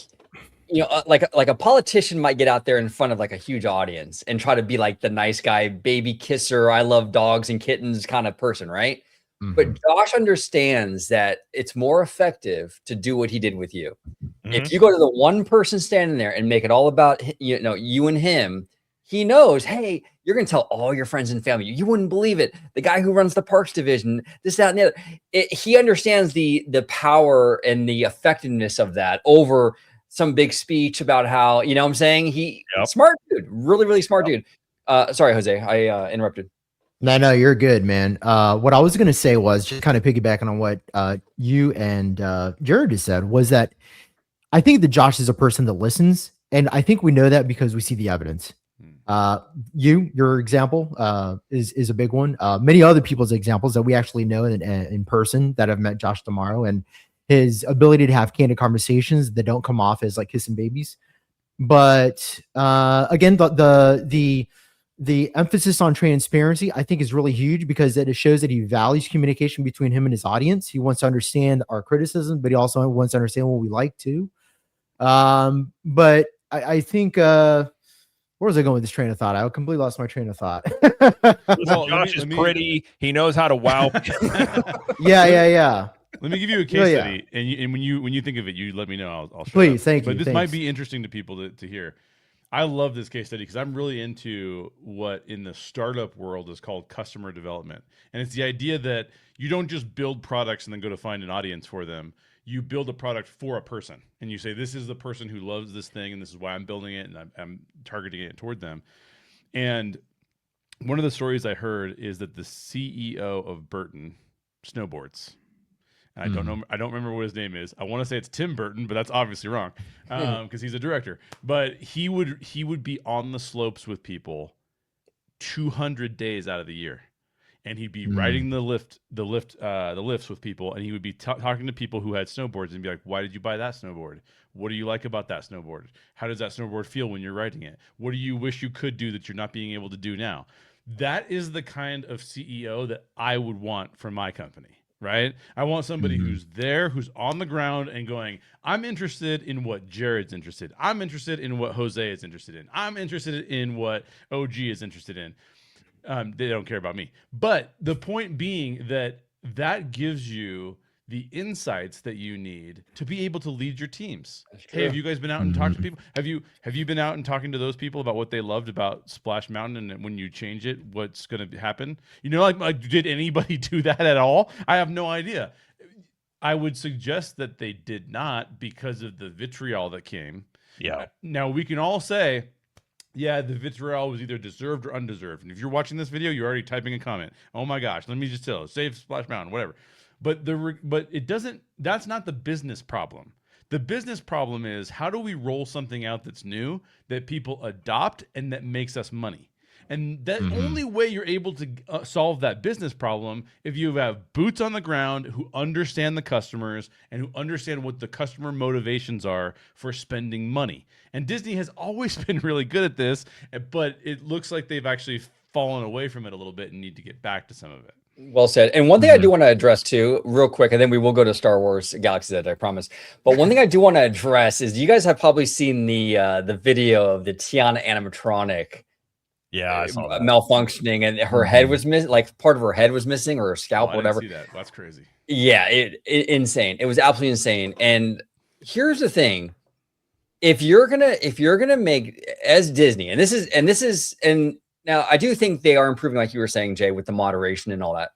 you know, like a politician might get out there in front of like a huge audience and try to be like the nice guy, baby kisser, I love dogs and kittens kind of person, right? But Josh understands that it's more effective to do what he did with you. If you go to the one person standing there and make it all about, you know, you and him, he knows, hey, you're going to tell all your friends and family. You wouldn't believe it. The guy who runs the parks division, this, that, and the other. He understands the power and the effectiveness of that over some big speech about how, you know what I'm saying? Smart dude, really, really smart dude. Sorry, Jose, I interrupted. No, you're good, man. What I was gonna say was just kind of piggybacking on what you and Jared just said was that I think that Josh is a person that listens, and I think we know that because we see the evidence. Your example is a big one. Many other people's examples that we actually know in person that have met Josh tomorrow, and his ability to have candid conversations that don't come off as like kissing babies. But again, the emphasis on transparency, I think, is really huge because it shows that he values communication between him and his audience. He wants to understand our criticism, but he also wants to understand what we like too. But I think where was I going with this train of thought? I completely lost my train of thought. Josh is pretty. He knows how to wow. Yeah. Let me give you a case study, and when you think of it, you let me know. I'll please. Thank you. But this might be interesting to people to hear. I love this case study because I'm really into what in the startup world is called customer development. And it's the idea that you don't just build products and then go to find an audience for them. You build a product for a person and you say, this is the person who loves this thing and this is why I'm building it and I'm targeting it toward them. And one of the stories I heard is that the CEO of Burton Snowboards, I don't know. I don't remember what his name is. I want to say it's Tim Burton, but that's obviously wrong because he's a director. But he would be on the slopes with people 200 days out of the year, and he'd be riding the lifts with people, and he would be talking to people who had snowboards and be like, "Why did you buy that snowboard? What do you like about that snowboard? How does that snowboard feel when you're riding it? What do you wish you could do that you're not being able to do now?" That is the kind of CEO that I would want for my company. Right? I want somebody who's there, who's on the ground and going, I'm interested in what Jared's interested. I'm interested in what Jose is interested in. I'm interested in what OG is interested in. They don't care about me. But the point being that gives you the insights that you need to be able to lead your teams. Hey, have you guys been out and talked to people? Have you been out and talking to those people about what they loved about Splash Mountain and when you change it, what's going to happen? You know, like did anybody do that at all? I have no idea. I would suggest that they did not because of the vitriol that came. Yeah. Now we can all say, yeah, the vitriol was either deserved or undeserved. And if you're watching this video, you're already typing a comment. Oh my gosh, let me just tell you, save Splash Mountain, whatever. But it doesn't. That's not the business problem. The business problem is how do we roll something out that's new that people adopt and that makes us money? And the only way you're able to solve that business problem if you have boots on the ground who understand the customers and who understand what the customer motivations are for spending money. And Disney has always been really good at this, but it looks like they've actually fallen away from it a little bit and need to get back to some of it. Well said. And one thing I do want to address too, real quick, and then we will go to Star Wars Galaxy's Edge, I promise. But one thing I do want to address is you guys have probably seen the video of the Tiana animatronic. Yeah, I saw that. Malfunctioning, and her head was missing, like part of her head was missing, or her scalp, whatever. I didn't see that. That's crazy. Yeah, insane. It was absolutely insane. And here's the thing: if you're gonna make as Disney, and now I do think they are improving, like you were saying, Jay, with the moderation and all that.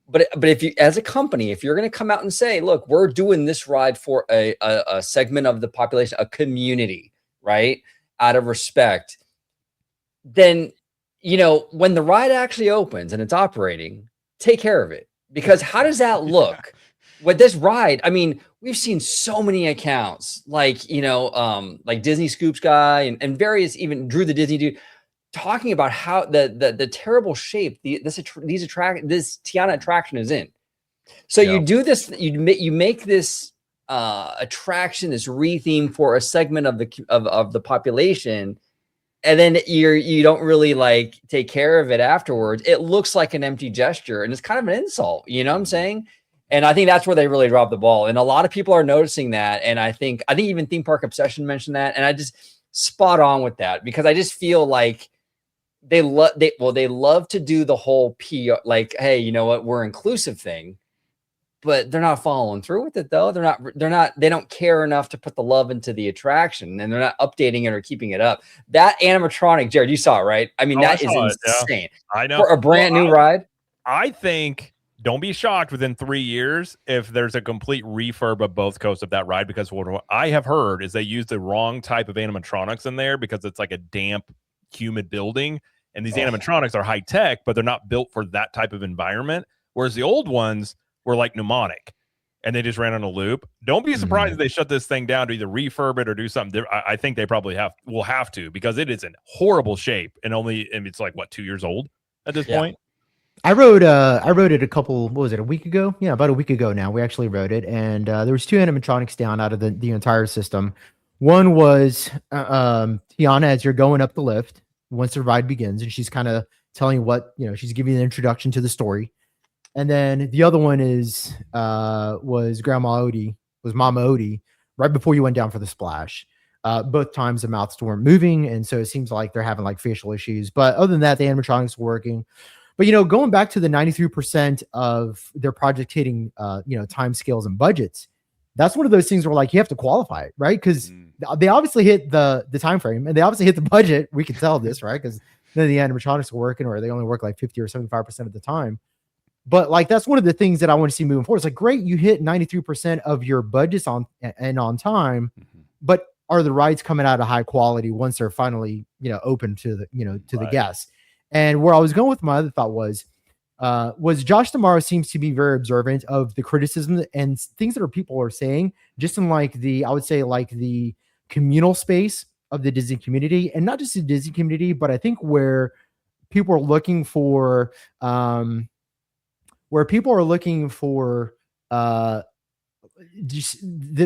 But if you, as a company, if you're going to come out and say, look, we're doing this ride for a segment of the population, a community, right, out of respect, then, you know, when the ride actually opens and it's operating, take care of it. Because how does that look? With this ride, I mean, we've seen so many accounts, like, you know, like Disney Scoops guy and various, even Drew the Disney dude, talking about how the terrible shape this Tiana attraction is in. So you do this, you make this attraction, this retheme for a segment of the population, and then you don't really like take care of it afterwards. It looks like an empty gesture, and it's kind of an insult. You know what I'm saying? And I think that's where they really dropped the ball. And a lot of people are noticing that. And I think even Theme Park Obsession mentioned that, and I just spot on with that because I just feel like they love to do the whole PR, like, hey, you know what, we're inclusive thing, but they're not following through with it though. They don't care enough to put the love into the attraction, and they're not updating it or keeping it up. That animatronic, Jared, you saw it, right? I mean, that is insane. Yeah. I know. For a brand new ride. I think don't be shocked within 3 years if there's a complete refurb of both coasts of that ride, because what I have heard is they use the wrong type of animatronics in there because it's like a damp, humid building. And these animatronics are high tech, but they're not built for that type of environment. Whereas the old ones were like mnemonic, and they just ran on a loop. Don't be surprised if they shut this thing down to either refurb it or do something different. I think they probably will have to, because it is in horrible shape, and it's like, what, 2 years old at this point. I wrote it a couple, what was it, a week ago? Yeah, about a week ago now. We actually wrote it, and there was 2 animatronics down out of the entire system. One was Tiana, as you're going up the lift once the ride begins, and she's kind of telling you what, she's giving you an introduction to the story. And then the other one was Mama Odie, right before you went down for the splash. Both times the mouths weren't moving, and so it seems like they're having like facial issues. But other than that, the animatronics were working. But going back to the 93% of their project hitting time scales and budgets, that's one of those things where like you have to qualify it, right? Because they obviously hit the time frame, and they obviously hit the budget. We can tell this, right? Because then the animatronics are working, or they only work like 50 or 75% of the time. But like that's one of the things that I want to see moving forward. It's like, great, you hit 93% of your budgets on time, but are the rides coming out of high quality once they're finally open to the the guests? And where I was going with my other thought was Josh D'Amaro seems to be very observant of the criticism and things that people are saying, just in like I would say like the communal space of the Disney community, and not just the Disney community, but I think where people are looking for the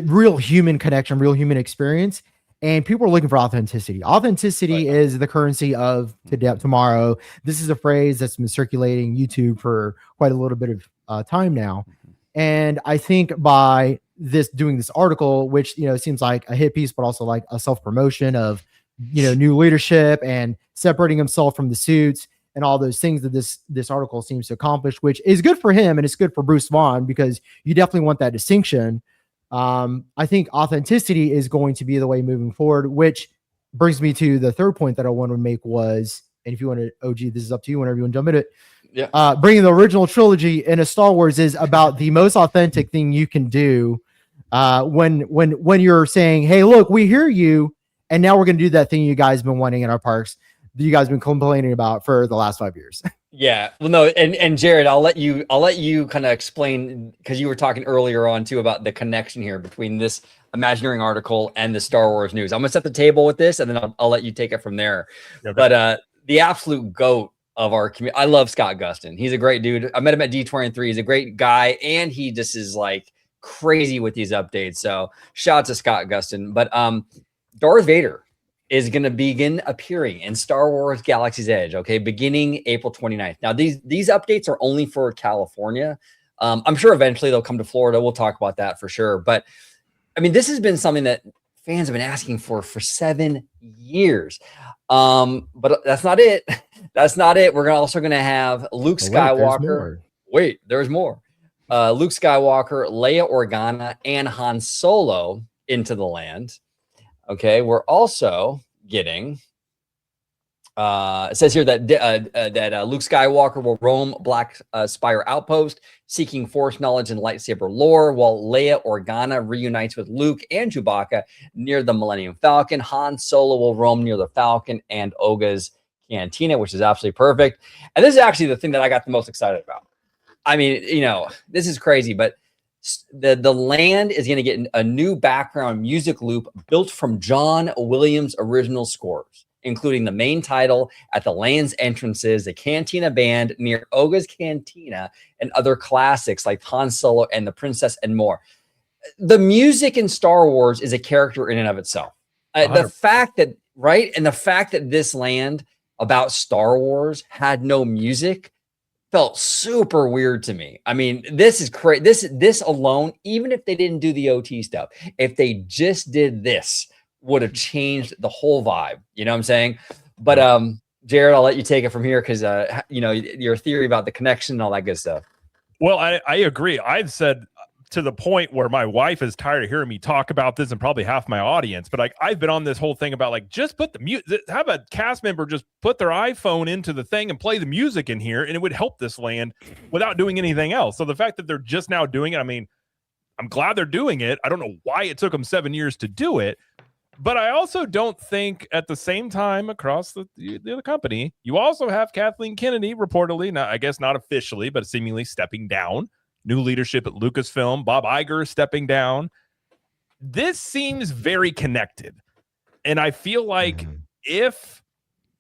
real human connection, real human experience. And people are looking for authenticity. Authenticity is the currency of tomorrow. This is a phrase that's been circulating YouTube for quite a little bit of time now. And I think by doing this article, which seems like a hit piece, but also like a self-promotion of new leadership and separating himself from the suits and all those things that this article seems to accomplish, which is good for him and it's good for Bruce Vaughn, because you definitely want that distinction. I think authenticity is going to be the way moving forward, which brings me to the third point that I want to make was, and if you want to, OG, this is up to you whenever you want to jump into it. Yeah. Bringing the original trilogy into Star Wars is about the most authentic thing you can do. When you're saying, hey, look, we hear you, and now we're going to do that thing you guys have been wanting in our parks that you guys have been complaining about for the last 5 years. Yeah, well, no, and Jared, I'll let you kind of explain, because you were talking earlier on too about the connection here between this Imagineering article and the Star Wars news. I'm gonna set the table with this, and then I'll let you take it from there. Okay. But the absolute GOAT of our community, I love Scott Gustin. He's a great dude. I met him at D23. He's a great guy, and he just is like crazy with these updates. So shout out to Scott Gustin. But Darth Vader is going to begin appearing in Star Wars Galaxy's Edge, okay, beginning April 29th. Now, these updates are only for California. I'm sure eventually they'll come to Florida. We'll talk about that for sure. But, I mean, this has been something that fans have been asking for 7 years. But that's not it. That's not it. We're also going to have Luke Skywalker. Wait, there's more. Luke Skywalker, Leia Organa, and Han Solo into the land. Okay, we're also getting, it says here that Luke Skywalker will roam Black Spire Outpost, seeking Force knowledge and lightsaber lore, while Leia Organa reunites with Luke and Chewbacca near the Millennium Falcon. Han Solo will roam near the Falcon and Oga's Cantina, which is absolutely perfect. And this is actually the thing that I got the most excited about. I mean, this is crazy, but the land is going to get a new background music loop built from John Williams' original scores, including the main title at the land's entrances, the Cantina Band near Oga's Cantina, and other classics like Han Solo and the Princess and more. The music in Star Wars is a character in and of itself. The fact that this land about Star Wars had no music felt super weird to me. I mean, this is crazy. This alone, even if they didn't do the OT stuff, if they just did this, would have changed the whole vibe. You know what I'm saying? But Jared, I'll let you take it from here, because your theory about the connection and all that good stuff. Well, I agree. I've said to the point where my wife is tired of hearing me talk about this, and probably half my audience, but I've been on this whole thing about like, just put the music, have a cast member just put their iPhone into the thing and play the music in here, and it would help this land without doing anything else. So the fact that they're just now doing it, I mean, I'm glad they're doing it. I don't know why it took them 7 years to do it, But I also don't think at the same time across the other company, you also have Kathleen Kennedy reportedly, I guess not officially, but seemingly stepping down. New leadership at Lucasfilm, Bob Iger stepping down. This seems very connected. And I feel like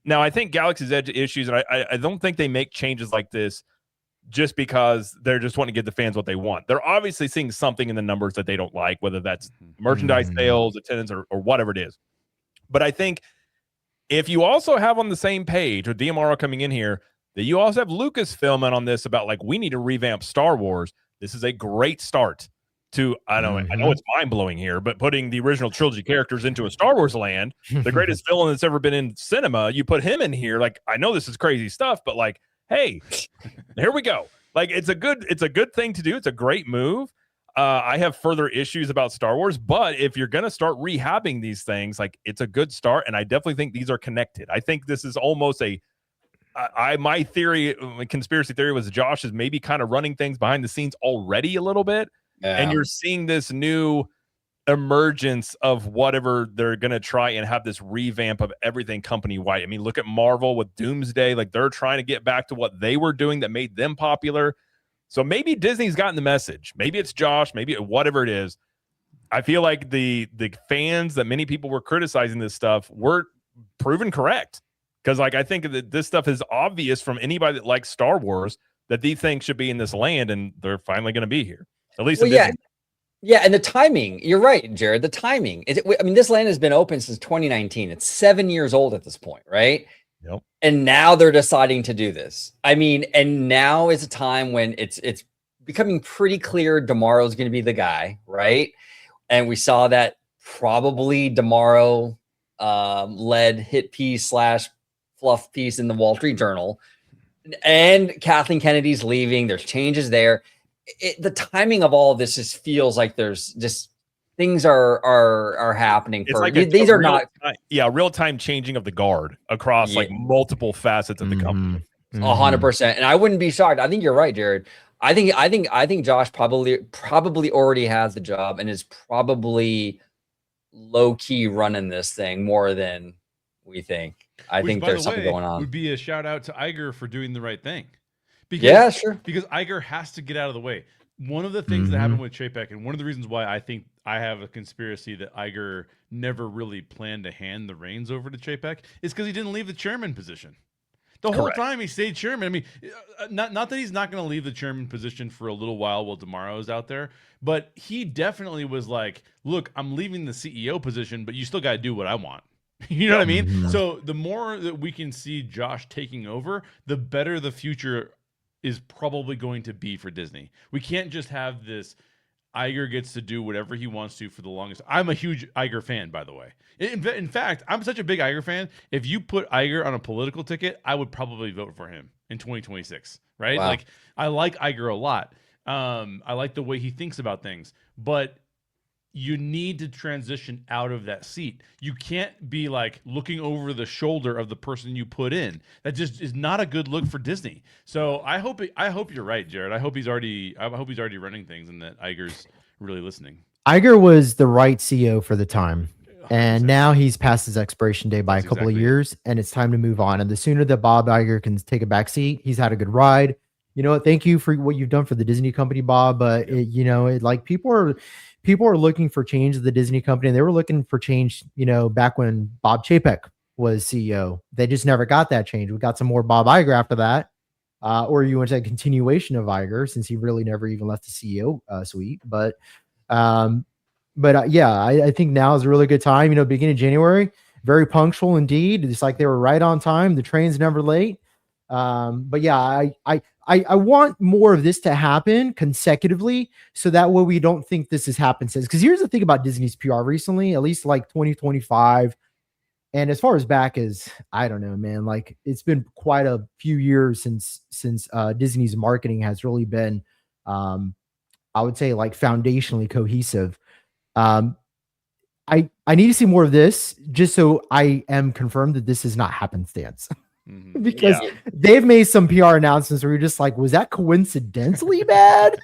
now I think Galaxy's Edge issues, and I don't think they make changes like this just because they're just wanting to give the fans what they want. They're obviously seeing something in the numbers that they don't like, whether that's merchandise sales, attendance, or whatever it is. But I think if you also have on the same page with DMRO coming in here, that you also have Lucasfilm in on this about like, we need to revamp Star Wars. This is a great start to, I know it's mind blowing here, but putting the original trilogy characters into a Star Wars land, the greatest villain that's ever been in cinema, you put him in here. Like, I know this is crazy stuff, but like, hey, here we go. Like, it's a good thing to do. It's a great move. I have further issues about Star Wars, but if you're going to start rehabbing these things, like, it's a good start. And I definitely think these are connected. I think this is almost my theory, my conspiracy theory was Josh is maybe kind of running things behind the scenes already a little bit. Yeah. And you're seeing this new emergence of whatever they're going to try and have this revamp of everything company-wide. I mean, look at Marvel with Doomsday. Like, they're trying to get back to what they were doing that made them popular. So maybe Disney's gotten the message. Maybe it's Josh, maybe whatever it is. I feel like the fans that many people were criticizing this stuff were proven correct. Because, like, I think that this stuff is obvious from anybody that likes Star Wars that these things should be in this land, and they're finally going to be here. At least in Disney. Yeah, and the timing, you're right, Jared, the timing. I mean, this land has been open since 2019. It's 7 years old at this point, right? Yep. And now they're deciding to do this. I mean, and now is a time when it's becoming pretty clear DeMauro is going to be the guy, right? And we saw that probably DeMauro led hit piece / fluff piece in the Wall Street Journal. And Kathleen Kennedy's leaving. There's changes there. The timing of all of this just feels like there's just things are happening. It's like these are not real time changing of the guard across like multiple facets of the company. 100%. And I wouldn't be shocked. I think you're right, Jared. I think Josh probably already has the job and is probably low key running this thing more than we think. I think there's something going on. Would be a shout out to Iger for doing the right thing. Because, sure. Because Iger has to get out of the way. One of the things that happened with Chapek, and one of the reasons why I think I have a conspiracy that Iger never really planned to hand the reins over to Chapek, is because he didn't leave the chairman position. The whole time he stayed chairman. I mean, not that he's not going to leave the chairman position for a little while DeMaro's out there, but he definitely was like, look, I'm leaving the CEO position, but you still got to do what I want. You know what I mean? So the more that we can see Josh taking over, the better the future is probably going to be for Disney. We can't just have this Iger gets to do whatever he wants to for the longest. I'm a huge Iger fan, by the way. In fact, I'm such a big Iger fan. If you put Iger on a political ticket, I would probably vote for him in 2026, right? Wow. Like, I like Iger a lot. I like the way he thinks about things, but you need to transition out of that seat. You can't be like looking over the shoulder of the person you put in. That just is not a good look for Disney. So I hope you're right, Jared. I hope he's already running things and that Iger's really listening. Iger was the right CEO for the time. And now he's past his expiration day by a couple of years, and it's time to move on. And the sooner that Bob Iger can take a back seat, he's had a good ride. You know what? Thank you for what you've done for the Disney company, Bob. But like people are looking for change of the Disney company, and they were looking for change, back when Bob Chapek was CEO. They just never got that change. We got some more Bob Iger after that. Or you went to a continuation of Iger, since he really never even left the CEO suite. But I think now is a really good time. Beginning of January, very punctual indeed. It's like they were right on time. The train's never late. But yeah, I want more of this to happen consecutively, so that way we don't think this has happened since. Because here's the thing about Disney's PR recently, at least like 2025, and as far as back as, I don't know, man, like it's been quite a few years since Disney's marketing has really been, I would say, like foundationally cohesive. I need to see more of this, just so I am confirmed that this is not happenstance. Because Yeah. they've made some PR announcements where you're just like, was that coincidentally bad?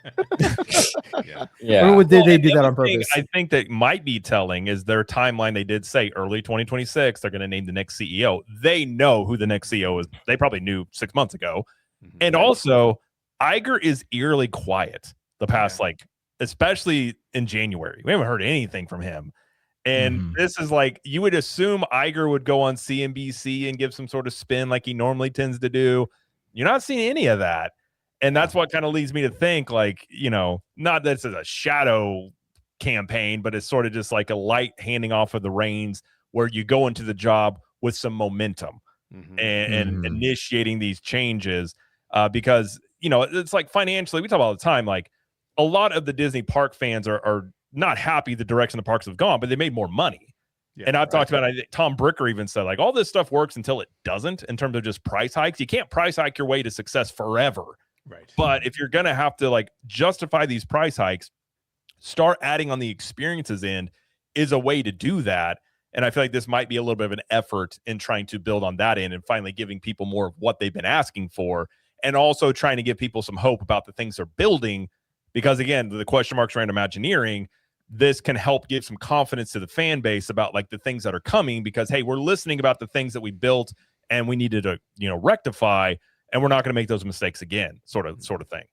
Yeah. Or did they and do the that other on thing purpose? I think that might be telling is their timeline. They did say early 2026 they're going to name the next CEO. They know who the next CEO is. They probably knew 6 months ago. And also, Iger is eerily quiet the past, like, especially in January. We haven't heard anything from him. And this is like, you would assume Iger would go on CNBC and give some sort of spin like he normally tends to do. You're not seeing any of that. And that's what kind of leads me to think, like, you know, not that this is a shadow campaign, but it's sort of just like a light handing off of the reins where you go into the job with some momentum and initiating these changes. Because, you know, it's like financially, we talk about all the time, like a lot of the Disney park fans are not happy the direction the parks have gone, but they made more money. And I've talked about, I think Tom Bricker even said, like, all this stuff works until it doesn't in terms of just price hikes. You can't price hike your way to success forever. Right. But if you're going to have to like justify these price hikes, start adding on the experiences end is a way to do that. And I feel like this might be a little bit of an effort in trying to build on that end and finally giving people more of what they've been asking for, and also trying to give people some hope about the things they're building. Because again, the question marks around Imagineering, this can help give some confidence to the fan base about like the things that are coming, because, hey, we're listening about the things that we built and we needed to, you know, rectify, and we're not going to make those mistakes again, sort of thing.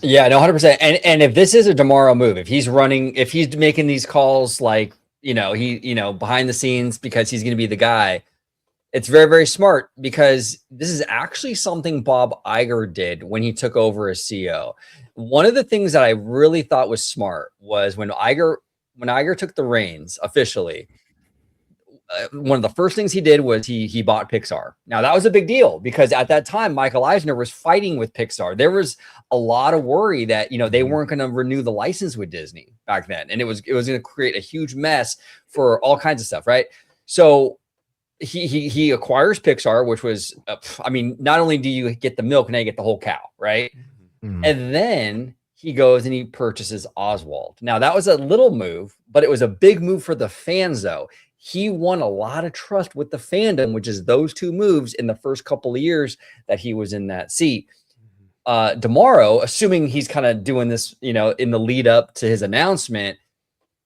Yeah, no, 100%. And if this is a tomorrow move, if he's making these calls, like, you know, behind the scenes because he's going to be the guy, it's very, very smart, because this is actually something Bob Iger did when he took over as CEO. One of the things that I really thought was smart was when Iger took the reins officially, one of the first things he did was he bought Pixar. Now that was a big deal, because at that time Michael Eisner was fighting with Pixar. There was a lot of worry that, you know, they weren't going to renew the license with Disney back then, and it was going to create a huge mess for all kinds of stuff, right? So he acquires Pixar, which was, I mean, not only do you get the milk, now you get the whole cow, right? And then he goes and he purchases Oswald. Now that was a little move, but it was a big move for the fans, though. He won a lot of trust with the fandom, which is those two moves in the first couple of years that he was in that seat. Tomorrow, assuming he's kind of doing this, you know, in the lead up to his announcement,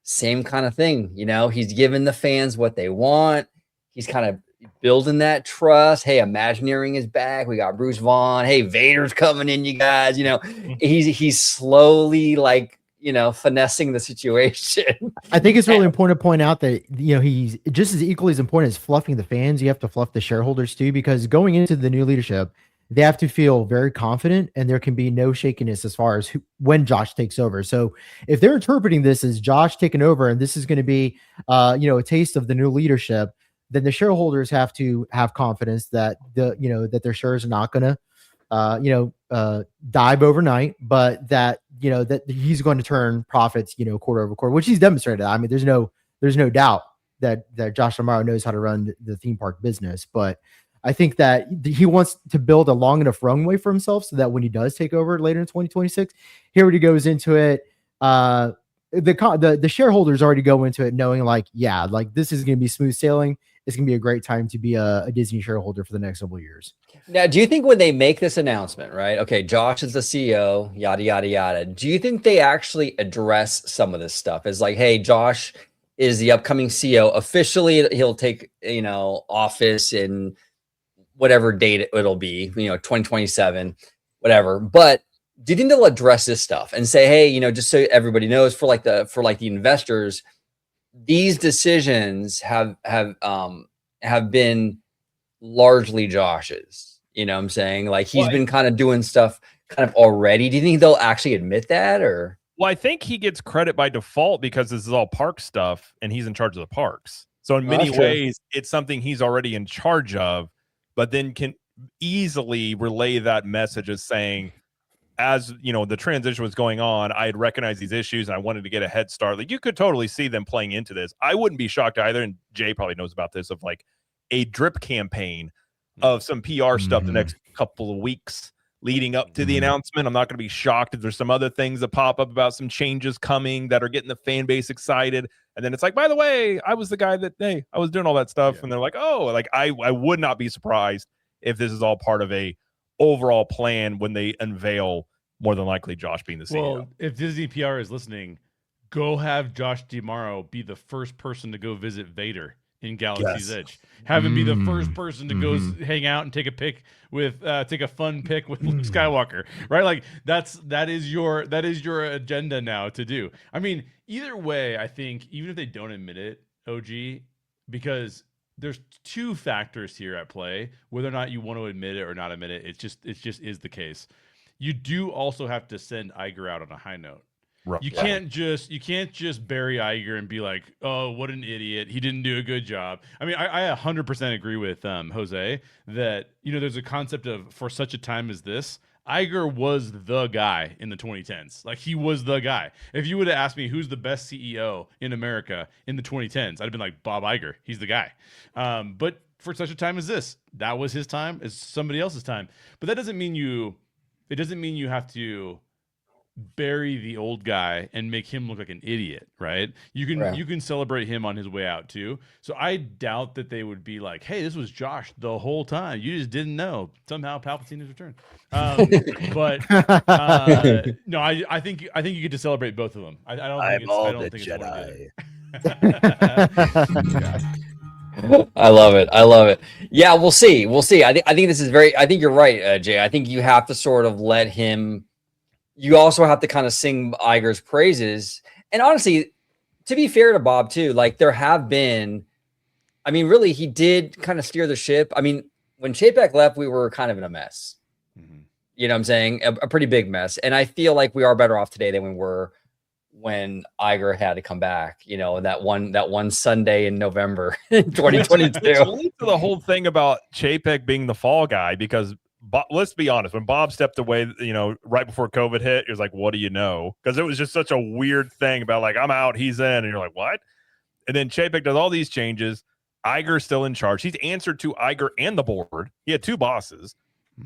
same kind of thing. You know, he's giving the fans what they want. He's kind of building that trust. Hey, Imagineering is back. We got Bruce Vaughn. Hey, Vader's coming in, you guys. You know, he's slowly, like, you know, finessing the situation. I think it's really important to point out that, you know, he's just as equally as important as fluffing the fans. You have to fluff the shareholders too, because going into the new leadership, they have to feel very confident, and there can be no shakiness as far as when Josh takes over. So if they're interpreting this as Josh taking over and this is going to be, you know, a taste of the new leadership, then the shareholders have to have confidence that that their shares are not going to, dive overnight, but that, you know, that he's going to turn profits, you know, quarter over quarter, which he's demonstrated. I mean, there's no doubt that Josh D'Amaro knows how to run the theme park business, but I think that he wants to build a long enough runway for himself so that when he does take over later in 2026, here when he goes into it, the shareholders already go into it knowing, like, yeah, like this is going to be smooth sailing. It's going to be a great time to be a Disney shareholder for the next several years. Now, do you think when they make this announcement, right? Okay, Josh is the CEO, yada, yada, yada. Do you think they actually address some of this stuff? As like, hey, Josh is the upcoming CEO. Officially, he'll take, you know, office in whatever date it'll be, you know, 2027, whatever. But do you think they'll address this stuff and say, hey, you know, just so everybody knows, for the investors, these decisions have been largely Josh's, you know what I'm saying? Like, he's been kind of doing stuff kind of already. Do you think they'll actually admit that, or? Well, I think he gets credit by default because this is all park stuff and he's in charge of the parks. So in many ways, it's something he's already in charge of, but then can easily relay that message as saying, as you know, the transition was going on, I had recognized these issues and I wanted to get a head start. Like, you could totally see them playing into this. I wouldn't be shocked either, and Jay probably knows about this, of like a drip campaign of some PR stuff the next couple of weeks leading up to the announcement. I'm not going to be shocked if there's some other things that pop up about some changes coming that are getting the fan base excited. And then it's like, by the way, I was the guy that, hey, I was doing all that stuff. And they're like, oh, like I would not be surprised if this is all part of a overall plan when they unveil more than likely Josh being the CEO. Well, if Disney PR is listening, go have Josh DiMauro be the first person to go visit Vader in Galaxy's Edge. Have him be the first person to go hang out and take a pic with take a fun pic with Luke Skywalker, right? Like that is your agenda now to do. I mean, either way, I think even if they don't admit it, OG, because there's two factors here at play, whether or not you want to admit it or not admit it, it just is the case. You do also have to send Iger out on a high note. Right. You can't just bury Iger and be like, oh, what an idiot. He didn't do a good job. I mean, I 100% agree with Jose that, there's a concept of for such a time as this, Iger was the guy in the 2010s. Like, he was the guy. If you would have asked me who's the best CEO in America in the 2010s, I'd have been like, Bob Iger. He's the guy. But for such a time as this, that was his time. It's somebody else's time. But that doesn't mean you have to bury the old guy and make him look like an idiot, right? You can celebrate him on his way out too. So I doubt that they would be like, hey, this was Josh the whole time. You just didn't know. Somehow Palpatine has returned. No, I think you get to celebrate both of them. I don't think it's one Jedi. I love it. Yeah, we'll see. I think this is I think you're right, Jay. I think you have to sort of let him. You also have to kind of sing Iger's praises. And honestly, to be fair to Bob too, like there have been, I mean, really, he did kind of steer the ship. I mean, when Chapek left, we were kind of in a mess. Mm-hmm. You know what I'm saying? A pretty big mess. And I feel like we are better off today than we were when Iger had to come back, that one Sunday in November 2022. Which leads to the whole thing about Chapek being the fall guy, because let's be honest, when Bob stepped away, right before COVID hit, he was like, what do you know? Because it was just such a weird thing about like, I'm out, he's in. And you're like, what? And then Chapek does all these changes. Iger's still in charge. He's answered to Iger and the board. He had two bosses.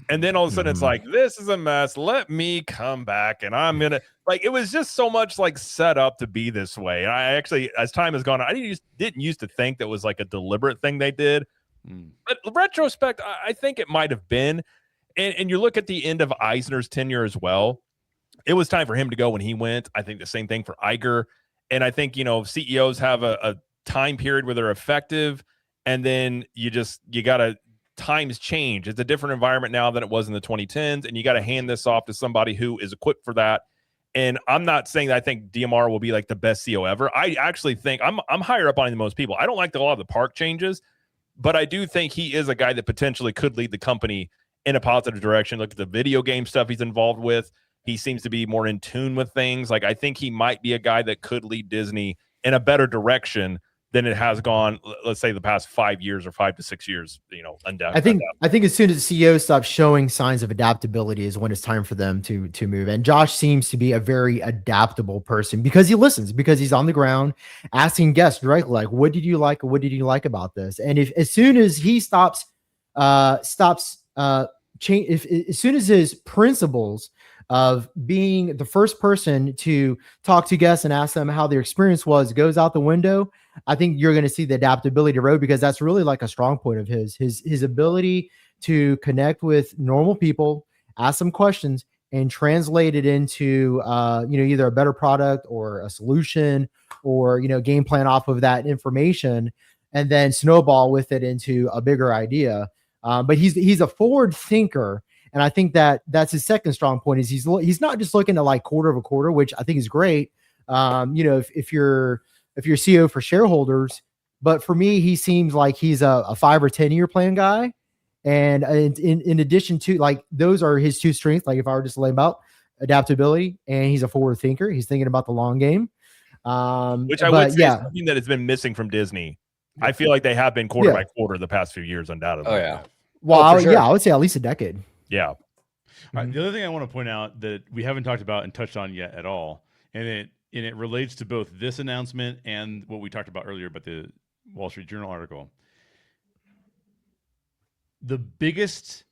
And then all of a sudden it's like, this is a mess. Let me come back. And I'm going to like, it was just so much like set up to be this way. And I actually, as time has gone on, I didn't used to think that was like a deliberate thing they did. But retrospect, I think it might have been. And you look at the end of Eisner's tenure as well. It was time for him to go when he went. I think the same thing for Iger. And I think, CEOs have a time period where they're effective. And then you got to, times change. It's a different environment now than it was in the 2010s. And you got to hand this off to somebody who is equipped for that. And I'm not saying that I think DMR will be like the best CEO ever. I actually think I'm higher up on him than most people. I don't like a lot of the park changes, but I do think he is a guy that potentially could lead the company in a positive direction. Look at the video game stuff he's involved with. He seems to be more in tune with things. Like, I think he might be a guy that could lead Disney in a better direction than it has gone, let's say, the past 5 years or 5 to 6 years, undoubtedly. I think as soon as the CEO stops showing signs of adaptability is when it's time for them to move. And Josh seems to be a very adaptable person because he listens, because he's on the ground asking guests directly, like, what did you like? What did you like about this? And as soon as he stops change, as soon as his principles of being the first person to talk to guests and ask them how their experience was goes out the window, I think you're going to see the adaptability road, because that's really like a strong point of his ability to connect with normal people, ask them questions, and translate it into either a better product or a solution or game plan off of that information, and then snowball with it into a bigger idea. But he's a forward thinker. And I think that's his second strong point is he's not just looking at like quarter of a quarter, which I think is great. If you're CEO for shareholders, but for me, he seems like he's a 5 or 10 year plan guy. And in addition to, like, those are his two strengths. Like, if I were just to lay about adaptability, and he's a forward thinker, he's thinking about the long game. Which I would say is something that has been missing from Disney. I feel like they have been quarter by quarter the past few years, undoubtedly. Oh yeah. Well, sure. I would say at least a decade. Yeah. All right, the other thing I want to point out that we haven't talked about and touched on yet at all, and it relates to both this announcement and what we talked about earlier about the Wall Street Journal article. The biggest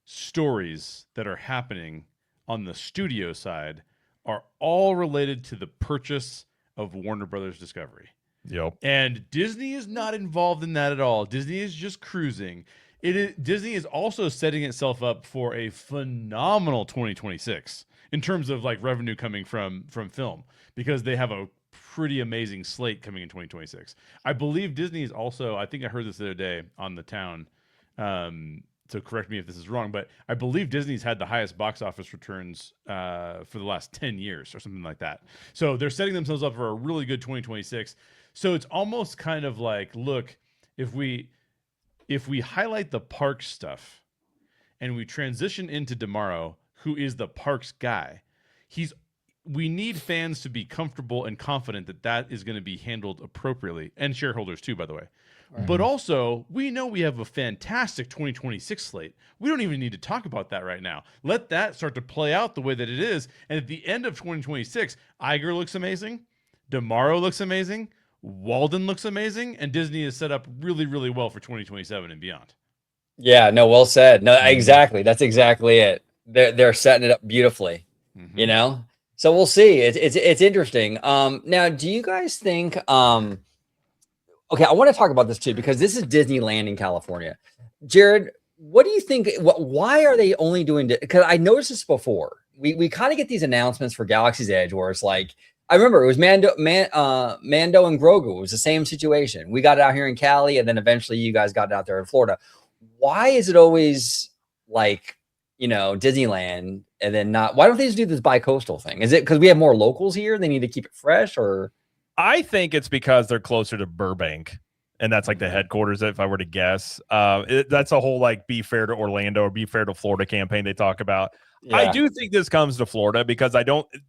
stories that are happening on the studio side are all related to the purchase of Warner Brothers Discovery. Yep. And Disney is not involved in that at all. Disney is just cruising. Disney is also setting itself up for a phenomenal 2026 in terms of like revenue coming from film, because they have a pretty amazing slate coming in 2026. I believe Disney is also, I think I heard this the other day on the town, so correct me if this is wrong, but I believe Disney's had the highest box office returns for the last 10 years or something like that. So they're setting themselves up for a really good 2026. So it's almost kind of like, look, if we highlight the park stuff and we transition into Demaro, who is the parks guy, we need fans to be comfortable and confident that that is going to be handled appropriately, and shareholders too, by the way. Right. But also, we know we have a fantastic 2026 slate. We don't even need to talk about that right now. Let that start to play out the way that it is. And at the end of 2026, Iger looks amazing. Demaro looks amazing. Walden looks amazing. And Disney is set up really, really well for 2027 and beyond. Yeah, no, well said. No, exactly. That's exactly it. They're setting it up beautifully, you know? So we'll see. It's interesting. Now, do you guys think, okay, I want to talk about this too, because this is Disneyland in California. Jared, what do you think? Why are they only doing it? Because I noticed this before. We kind of get these announcements for Galaxy's Edge where it's like, I remember it was Mando and Grogu. It was the same situation. We got it out here in Cali, and then eventually you guys got it out there in Florida. Why is it always like, you know, Disneyland and then not? Why don't they just do this bi-coastal thing? Is it because we have more locals here? They need to keep it fresh, or? I think it's because they're closer to Burbank, and that's like the headquarters, if I were to guess. That's a whole like be fair to Orlando or be fair to Florida campaign they talk about. Yeah. I do think this comes to Florida because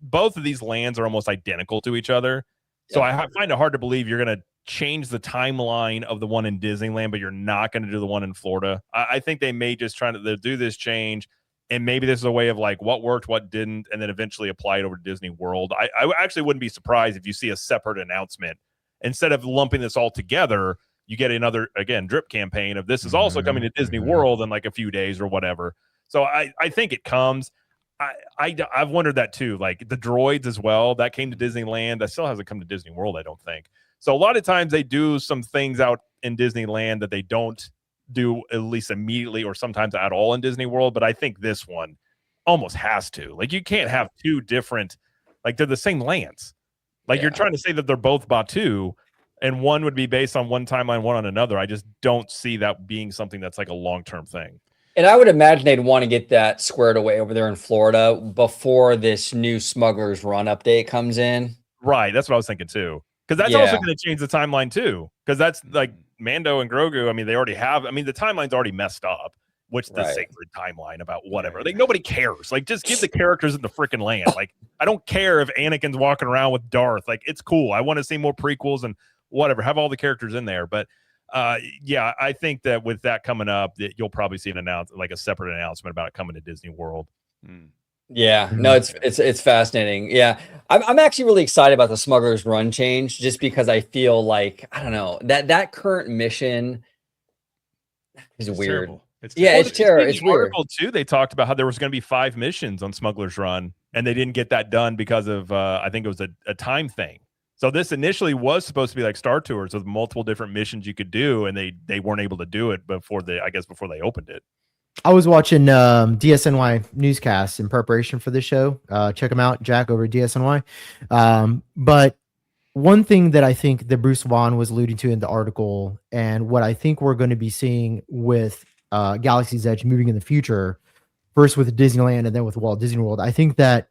both of these lands are almost identical to each other. So I find it hard to believe you're going to change the timeline of the one in Disneyland, but you're not going to do the one in Florida. I think they may just try to do this change. And maybe this is a way of like what worked, what didn't, and then eventually apply it over to Disney World. I actually wouldn't be surprised if you see a separate announcement. Instead of lumping this all together, you get another, again, drip campaign of this is also coming to Disney World in like a few days or whatever. So I think it comes. I've wondered that too. Like the droids as well, that came to Disneyland. That still hasn't come to Disney World, I don't think. So a lot of times they do some things out in Disneyland that they don't do at least immediately or sometimes at all in Disney World. But I think this one almost has to. Like you can't have two different, like they're the same lands. Like you're trying to say that they're both Batuu and one would be based on one timeline, one on another. I just don't see that being something that's like a long-term thing. And I would imagine they'd want to get that squared away over there in Florida before this new Smuggler's Run update comes in. Right. That's what I was thinking too. Because that's also going to change the timeline too. Because that's like Mando and Grogu. I mean, they already have. I mean, the timeline's already messed up. Which the sacred timeline about whatever. Like nobody cares. Like just give the characters in the freaking land. Like I don't care if Anakin's walking around with Darth. Like it's cool. I want to see more prequels and whatever. Have all the characters in there. But yeah, I think that with that coming up, that you'll probably see a separate announcement about it coming to Disney World. Yeah, no, it's fascinating. Yeah, I'm actually really excited about the Smuggler's Run change, just because I feel like I don't know that current mission is weird. Terrible. It's terrible. It's weird. Article too. They talked about how there was going to be 5 missions on Smuggler's Run, and they didn't get that done because of I think it was a time thing. So this initially was supposed to be like Star Tours with multiple different missions you could do, and they weren't able to do it before they opened it. I was watching DSNY newscasts in preparation for this show. Check them out, Jack, over at DSNY. But one thing that I think that Bruce Wan was alluding to in the article, and what I think we're going to be seeing with Galaxy's Edge moving in the future, first with Disneyland and then with Walt Disney World, I think the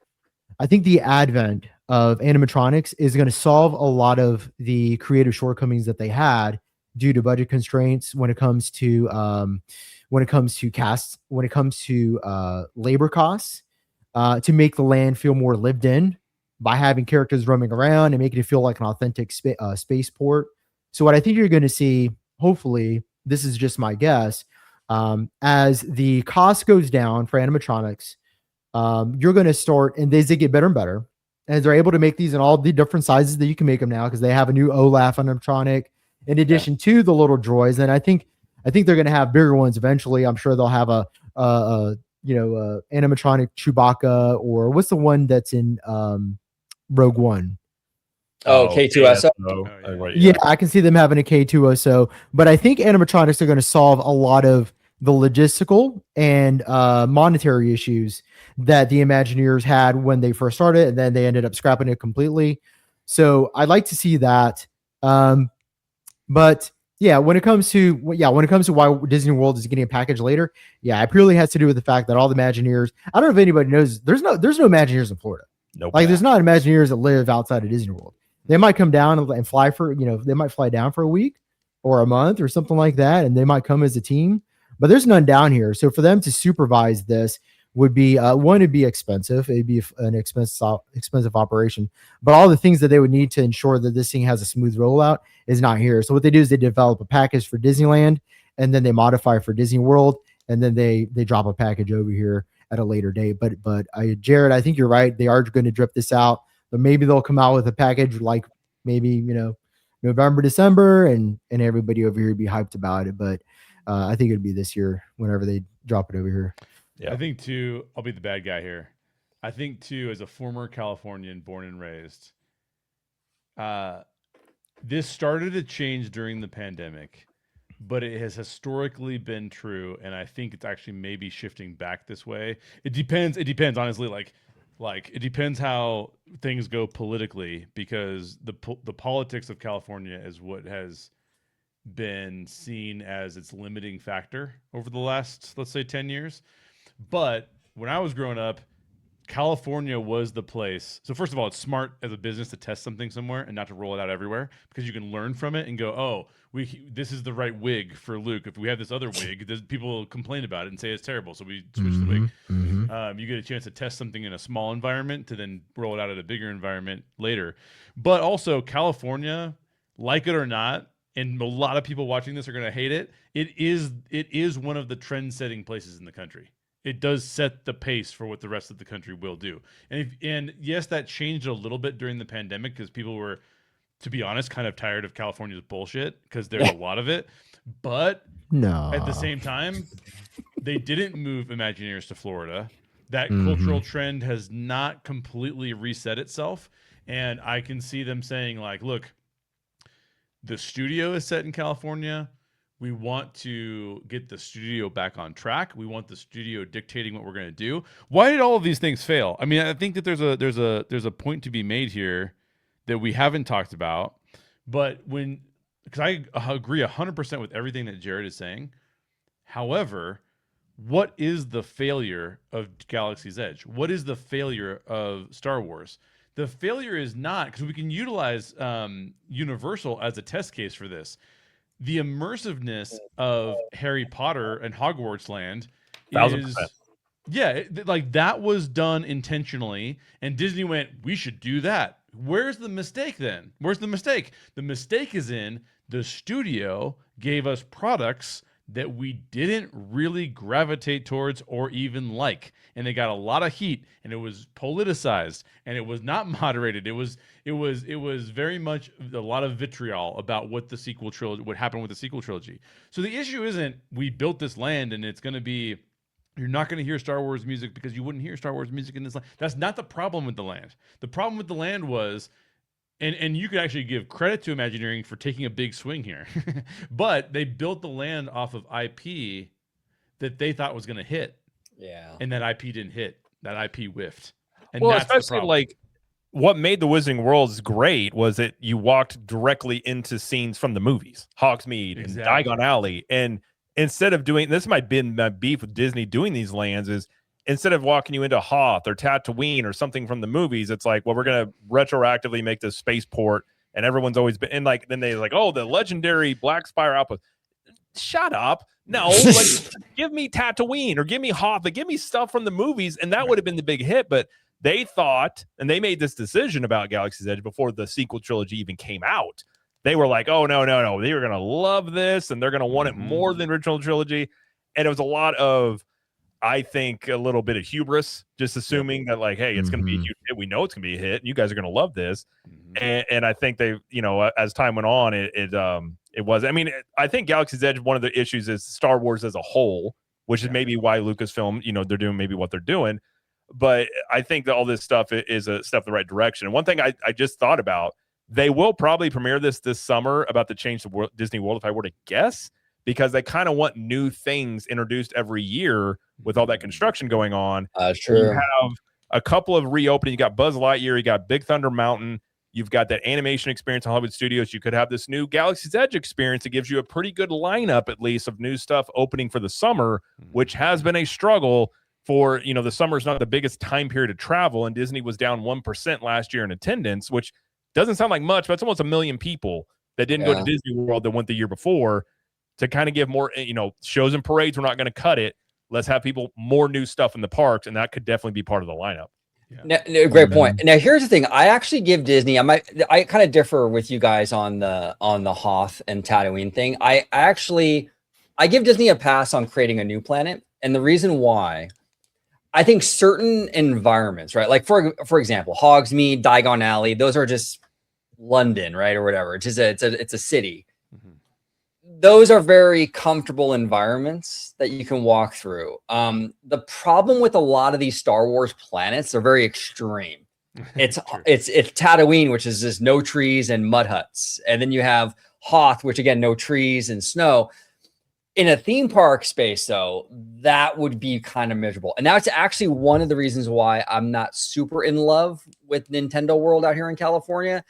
advent of animatronics is going to solve a lot of the creative shortcomings that they had due to budget constraints when it comes to casts, when it comes to labor costs, to make the land feel more lived in by having characters roaming around and making it feel like an authentic spaceport. So what I think you're going to see, hopefully, this is just my guess, as the cost goes down for animatronics, you're going to start, and as they get better and better, and they're able to make these in all the different sizes that you can make them now, because they have a new Olaf animatronic in addition to the little droids. And I think they're going to have bigger ones eventually. I'm sure they'll have a animatronic Chewbacca, or what's the one that's in Rogue One? Oh, K2SO. Yeah, I can see them having a K2SO, but I think animatronics are going to solve a lot of the logistical and monetary issues that the Imagineers had when they first started, and then they ended up scrapping it completely. So I'd like to see that. But yeah, when it comes to why Disney World is getting a package later, yeah, it purely has to do with the fact that all the Imagineers. I don't know if anybody knows. There's no Imagineers in Florida. Nope. Like there's not Imagineers that live outside of Disney World. They might come down and fly for, they might fly down for a week or a month or something like that, and they might come as a team. But there's none down here. So for them to supervise this would be one, it'd be expensive. It'd be an expensive operation. But all the things that they would need to ensure that this thing has a smooth rollout is not here. So what they do is they develop a package for Disneyland, and then they modify for Disney World, and then they drop a package over here at a later date. But Jared, I think you're right. They are going to drip this out, but maybe they'll come out with a package like maybe November, December, and everybody over here would be hyped about it. But I think it'd be this year whenever they drop it over here. Yeah. I think too, I'll be the bad guy here. I think too, as a former Californian born and raised, this started to change during the pandemic, but it has historically been true, and I think it's actually maybe shifting back this way. It depends honestly, like it depends how things go politically, because the politics of California is what has been seen as its limiting factor over the last, let's say, 10 years. But when I was growing up, California was the place. So first of all, it's smart as a business to test something somewhere and not to roll it out everywhere, because you can learn from it and go, oh, this is the right wig for Luke. If we have this other wig, people will complain about it and say it's terrible, so we switch the wig. You get a chance to test something in a small environment to then roll it out at a bigger environment later. But also California, like it or not, and a lot of people watching this are going to hate it, it is one of the trend-setting places in the country. It does set the pace for what the rest of the country will do. And yes, that changed a little bit during the pandemic because people were, to be honest, kind of tired of California's bullshit, because there's a lot of it. But at the same time, they didn't move Imagineers to Florida. That cultural trend has not completely reset itself. And I can see them saying, like, look, the studio is set in California. We want to get the studio back on track. We want the studio dictating what we're going to do. Why did all of these things fail? I mean, I think that there's a point to be made here that we haven't talked about. But because I agree 100% with everything that Jared is saying. However, what is the failure of Galaxy's Edge? What is the failure of Star Wars? The failure is not, because we can utilize Universal as a test case for this. The immersiveness of Harry Potter and Hogwarts Land 1000%. Like that was done intentionally, and Disney went, we should do that. Where's the mistake then? Where's the mistake? The mistake is in the studio gave us products that we didn't really gravitate towards or even like, and they got a lot of heat, and it was politicized, and it was not moderated. It was very much a lot of vitriol about what the sequel trilogy, what happened with the sequel trilogy. So the issue isn't we built this land and it's going to be, you're not going to hear Star Wars music because you wouldn't hear Star Wars music in this land. That's not the problem with the land. The problem with the land was, and you could actually give credit to Imagineering for taking a big swing here, but they built the land off of IP that they thought was going to hit. Yeah. And that IP didn't hit. That IP whiffed. And well, that's especially like what made the Wizarding Worlds great was that you walked directly into scenes from the movies, Hogsmeade and Diagon Alley. And instead of doing, this might have been my beef with Disney doing these lands, is instead of walking you into Hoth or Tatooine or something from the movies, it's like, well, we're going to retroactively make this spaceport, and everyone's always been, and like, then they like, oh, the legendary Black Spire outpost. Shut up. No, like, give me Tatooine or give me Hoth, but give me stuff from the movies, and that would have been the big hit. But they thought, and they made this decision about Galaxy's Edge before the sequel trilogy even came out. They were like, oh, no. They were going to love this, and they're going to want it more than the original trilogy. And it was a lot of, I think, a little bit of hubris, just assuming that, like, hey, it's going to be a huge hit. We know it's going to be a hit. You guys are going to love this. And I think they, as time went on, it was. I mean, I think Galaxy's Edge, one of the issues is Star Wars as a whole, which is maybe why Lucasfilm, they're doing maybe what they're doing. But I think that all this stuff is a step in the right direction. And one thing I just thought about, they will probably premiere this summer, about to change the Disney World, if I were to guess. because they kind of want new things introduced every year with all that construction going on. True. You have a couple of reopening. You got Buzz Lightyear, you got Big Thunder Mountain, you've got that animation experience in Hollywood Studios. You could have this new Galaxy's Edge experience that gives you a pretty good lineup, at least, of new stuff opening for the summer, which has been a struggle for, you know, the summer is not the biggest time period to travel, and Disney was down 1% last year in attendance, which doesn't sound like much, but it's almost 1 million people that didn't go to Disney World that went the year before. To kind of give more, you know, shows and parades, we're not going to cut it. Let's have people more new stuff in the parks, and that could definitely be part of the lineup. Yeah. No, great point. Now, here's the thing: I actually give Disney. I kind of differ with you guys on the Hoth and Tatooine thing. I give Disney a pass on creating a new planet, and the reason why, I think certain environments, right? Like for example, Hogsmeade, Diagon Alley, those are just London, right, or whatever. It's just it's a city. Those are very comfortable environments that you can walk through. The problem with a lot of these Star Wars planets, they're very extreme. It's Tatooine, which is just no trees and mud huts, and then you have Hoth, which again, no trees and snow. In a theme park space, though, that would be kind of miserable. And that's actually one of the reasons why I'm not super in love with Nintendo World out here in California,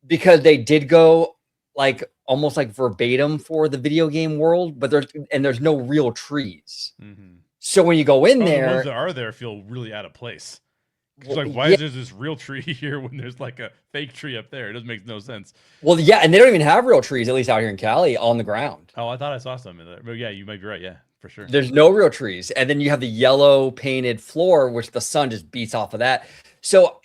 because they did go like almost like verbatim for the video game world, but there's no real trees. So when you go in there, the ones that are there feel really out of place. It's like, why is there this real tree here when there's like a fake tree up there? It doesn't make no sense. Well, yeah, and they don't even have real trees, at least out here in Cali, on the ground. Oh, I thought I saw some in there. But yeah, you might be right. Yeah, for sure. There's no real trees. And then you have the yellow painted floor, which the sun just beats off of that. So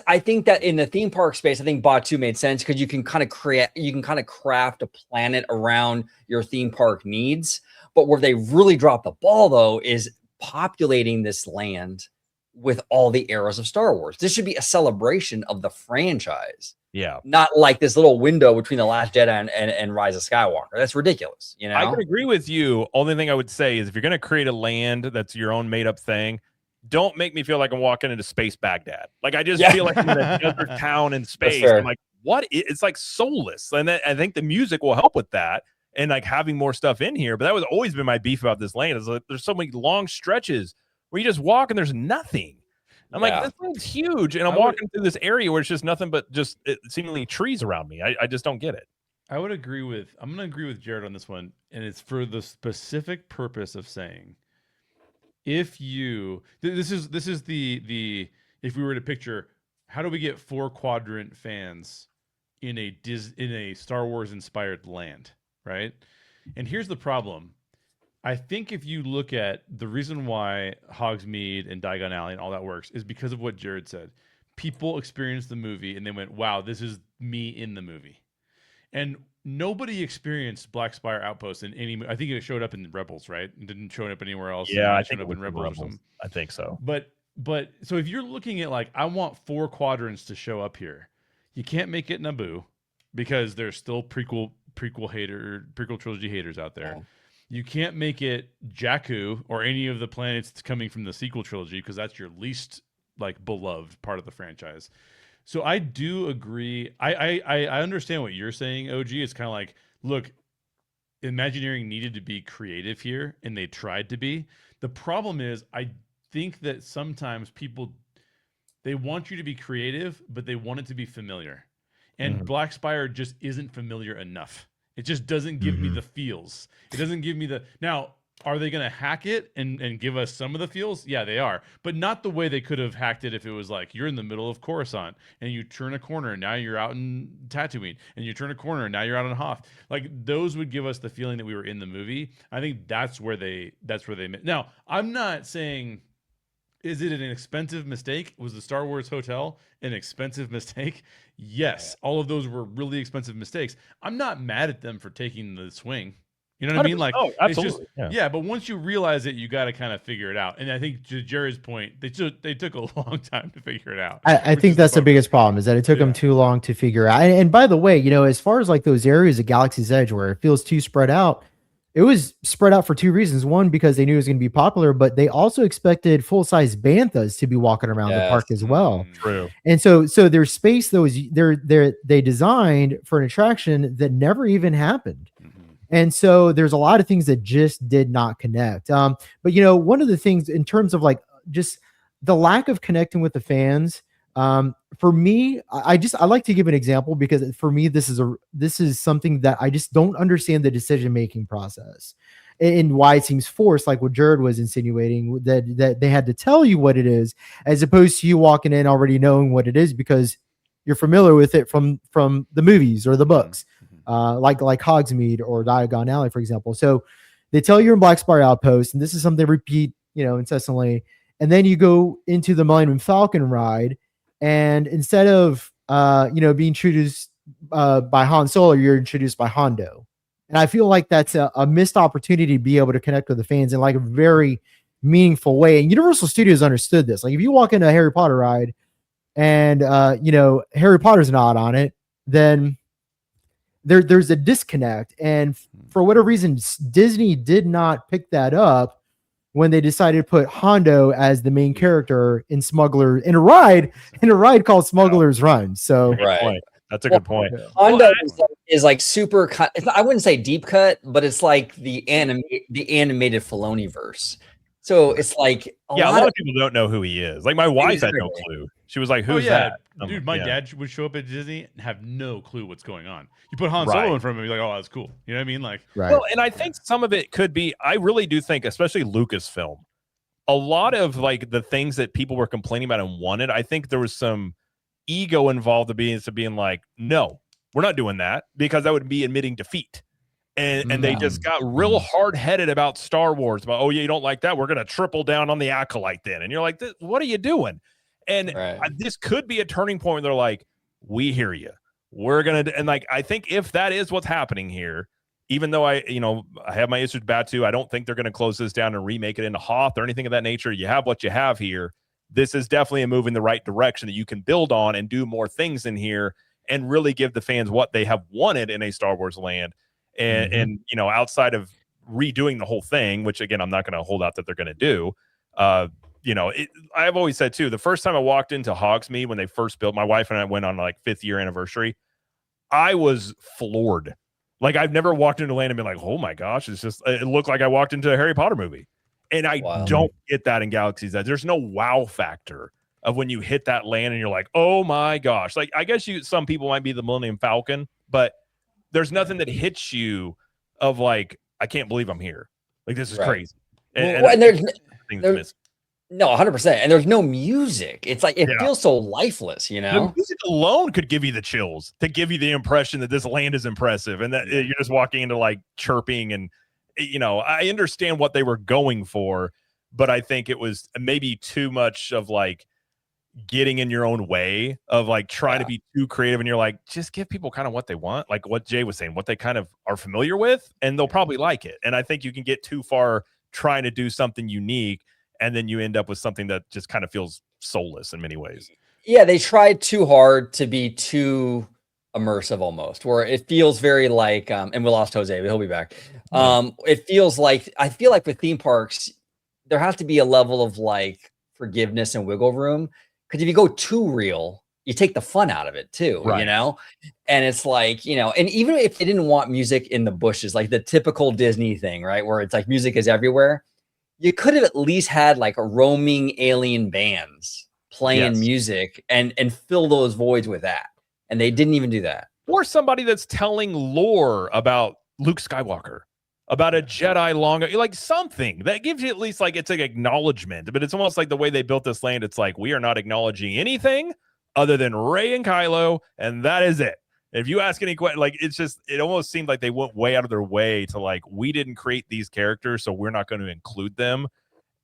I think that in the theme park space, I think Batu made sense because you can kind of craft a planet around your theme park needs. But where they really drop the ball, though, is populating this land with all the eras of Star Wars. This should be a celebration of the franchise. Yeah. Not like this little window between The Last Jedi and Rise of Skywalker. That's ridiculous. You know, I can agree with you. Only thing I would say is if you're going to create a land that's your own made up thing, don't make me feel like I'm walking into space Baghdad. Like I just feel like I'm in a desert town in space. I'm like, what? It's like soulless. And I think the music will help with that and like having more stuff in here. But that was always been my beef about this land. Is like, there's so many long stretches where you just walk and there's nothing. I'm like, this thing's huge. And I'm walking through this area where it's just nothing but just seemingly trees around me. I just don't get it. I'm going to agree with Jared on this one. And it's for the specific purpose of saying, if you, this is the, if we were to picture, how do we get 4-quadrant fans in a Star Wars inspired land, right? And here's the problem. I think if you look at the reason why Hogsmeade and Diagon Alley and all that works is because of what Jared said. People experienced the movie and they went, wow, this is me in the movie. And nobody experienced Black Spire Outpost in any. I think it showed up in Rebels, right? It didn't show up anywhere else. Yeah, I think think it up in Rebels or something. I think so. But so if you're looking at like, I want 4 quadrants to show up here, you can't make it Naboo because there's still prequel trilogy haters out there. Oh. You can't make it Jakku or any of the planets coming from the sequel trilogy because that's your least like beloved part of the franchise. So I do agree. I understand what you're saying, OG. It's kind of like, look, Imagineering needed to be creative here, and they tried to be. The problem is, I think that sometimes people, they want you to be creative, but they want it to be familiar. And Black Spire just isn't familiar enough. It just doesn't give me the feels. It doesn't give me the... Now, are they going to hack it and give us some of the feels? Yeah, they are. But not the way they could have hacked it if it was like, you're in the middle of Coruscant, and you turn a corner, and now you're out in Tatooine, and you turn a corner, and now you're out on Hoth. Like, those would give us the feeling that we were in the movie. I think that's where they... Now, I'm not saying... Is it an expensive mistake? Was the Star Wars Hotel an expensive mistake? Yes, all of those were really expensive mistakes. I'm not mad at them for taking the swing. You know what I mean? Like, oh, absolutely. It's just, but once you realize it, you got to kind of figure it out. And I think to Jerry's point, they took a long time to figure it out. I think that's the biggest problem is that it took them too long to figure out. And by the way, you know, as far as like those areas of Galaxy's Edge where it feels too spread out, it was spread out for 2 reasons. One, because they knew it was going to be popular, but they also expected full-size banthas to be walking around the park as well. True. And so there's space that was they designed for an attraction that never even happened. And so there's a lot of things that just did not connect. But one of the things in terms of like just the lack of connecting with the fans, for me, I like to give an example because for me this is something that I just don't understand the decision making process and why it seems forced, like what Jared was insinuating, that they had to tell you what it is, as opposed to you walking in already knowing what it is because you're familiar with it from the movies or the books, like Hogsmeade or Diagon Alley, for example. So they tell you in Black Spire Outpost, and this is something they repeat, incessantly. And then you go into the Millennium Falcon ride, and instead of being introduced by Han Solo, you're introduced by Hondo. And I feel like that's a missed opportunity to be able to connect with the fans in like a very meaningful way. And Universal Studios understood this. Like if you walk into a Harry Potter ride and Harry Potter's not on it, then there's a disconnect. And for whatever reason, Disney did not pick that up when they decided to put Hondo as the main character in a ride called Smuggler's Run. So Right. That's a good point. Hondo is like super cut. I wouldn't say deep cut, but it's like the animated Filoni verse. So it's like a lot of people don't know who he is. Like my wife had no clue. She was like, "Who's that?" Dude, my dad would show up at Disney and have no clue what's going on. You put Han Solo in front of him, you're like, "Oh, that's cool." You know what I mean? Like, well, and I think some of it could be. I really do think, especially Lucasfilm, a lot of like the things that people were complaining about and wanted. I think there was some ego involved to being like, "No, we're not doing that," because that would be admitting defeat. And they just got real hard-headed about Star Wars. About, oh, yeah, you don't like that? We're going to triple down on the Acolyte then. And you're like, what are you doing? And this could be a turning point where they're like, we hear you. We're going to – and, like, I think if that is what's happening here, even though I have my issues with Batu, I don't think they're going to close this down and remake it into Hoth or anything of that nature. You have what you have here. This is definitely a move in the right direction that you can build on and do more things in here and really give the fans what they have wanted in a Star Wars land. And outside of redoing the whole thing, which again I'm not going to hold out that they're going to do, I've always said too, the first time I walked into Hogsmeade when they first built, my wife and I went on like 5th year anniversary, I was floored. Like I've never walked into land and been like, oh my gosh, it looked like I walked into a Harry Potter movie. And I don't get that in Galaxy's Edge. There's no wow factor of when you hit that land and you're like, oh my gosh. Like I guess some people might be the Millennium Falcon, but there's nothing that hits you of like, I can't believe I'm here. Like this is crazy. And there's no 100%. And there's no music. It's like it feels so lifeless, The music alone could give you the chills to give you the impression that this land is impressive and that you're just walking into like chirping and I understand what they were going for, but I think it was maybe too much of like getting in your own way of like trying to be too creative, and you're like, just give people kind of what they want, like what Jay was saying, what they kind of are familiar with, and they'll probably like it. And I think you can get too far trying to do something unique, and then you end up with something that just kind of feels soulless in many ways. Yeah, they tried too hard to be too immersive almost, where it feels very like and we lost Jose, but he'll be back. It feels like, I feel like with theme parks there has to be a level of like forgiveness and wiggle room. Because if you go too real, you take the fun out of it too, And it's like, and even if they didn't want music in the bushes, like the typical Disney thing, right? Where it's like music is everywhere. You could have at least had like a roaming alien bands playing music and fill those voids with that. And they didn't even do that. Or somebody that's telling lore about Luke Skywalker, about a Jedi like something that gives you at least like, it's like acknowledgement, but it's almost like the way they built this land. It's like, we are not acknowledging anything other than Rey and Kylo. And that is it. If you ask any question, like, it almost seemed like they went way out of their way to like, we didn't create these characters, so we're not going to include them.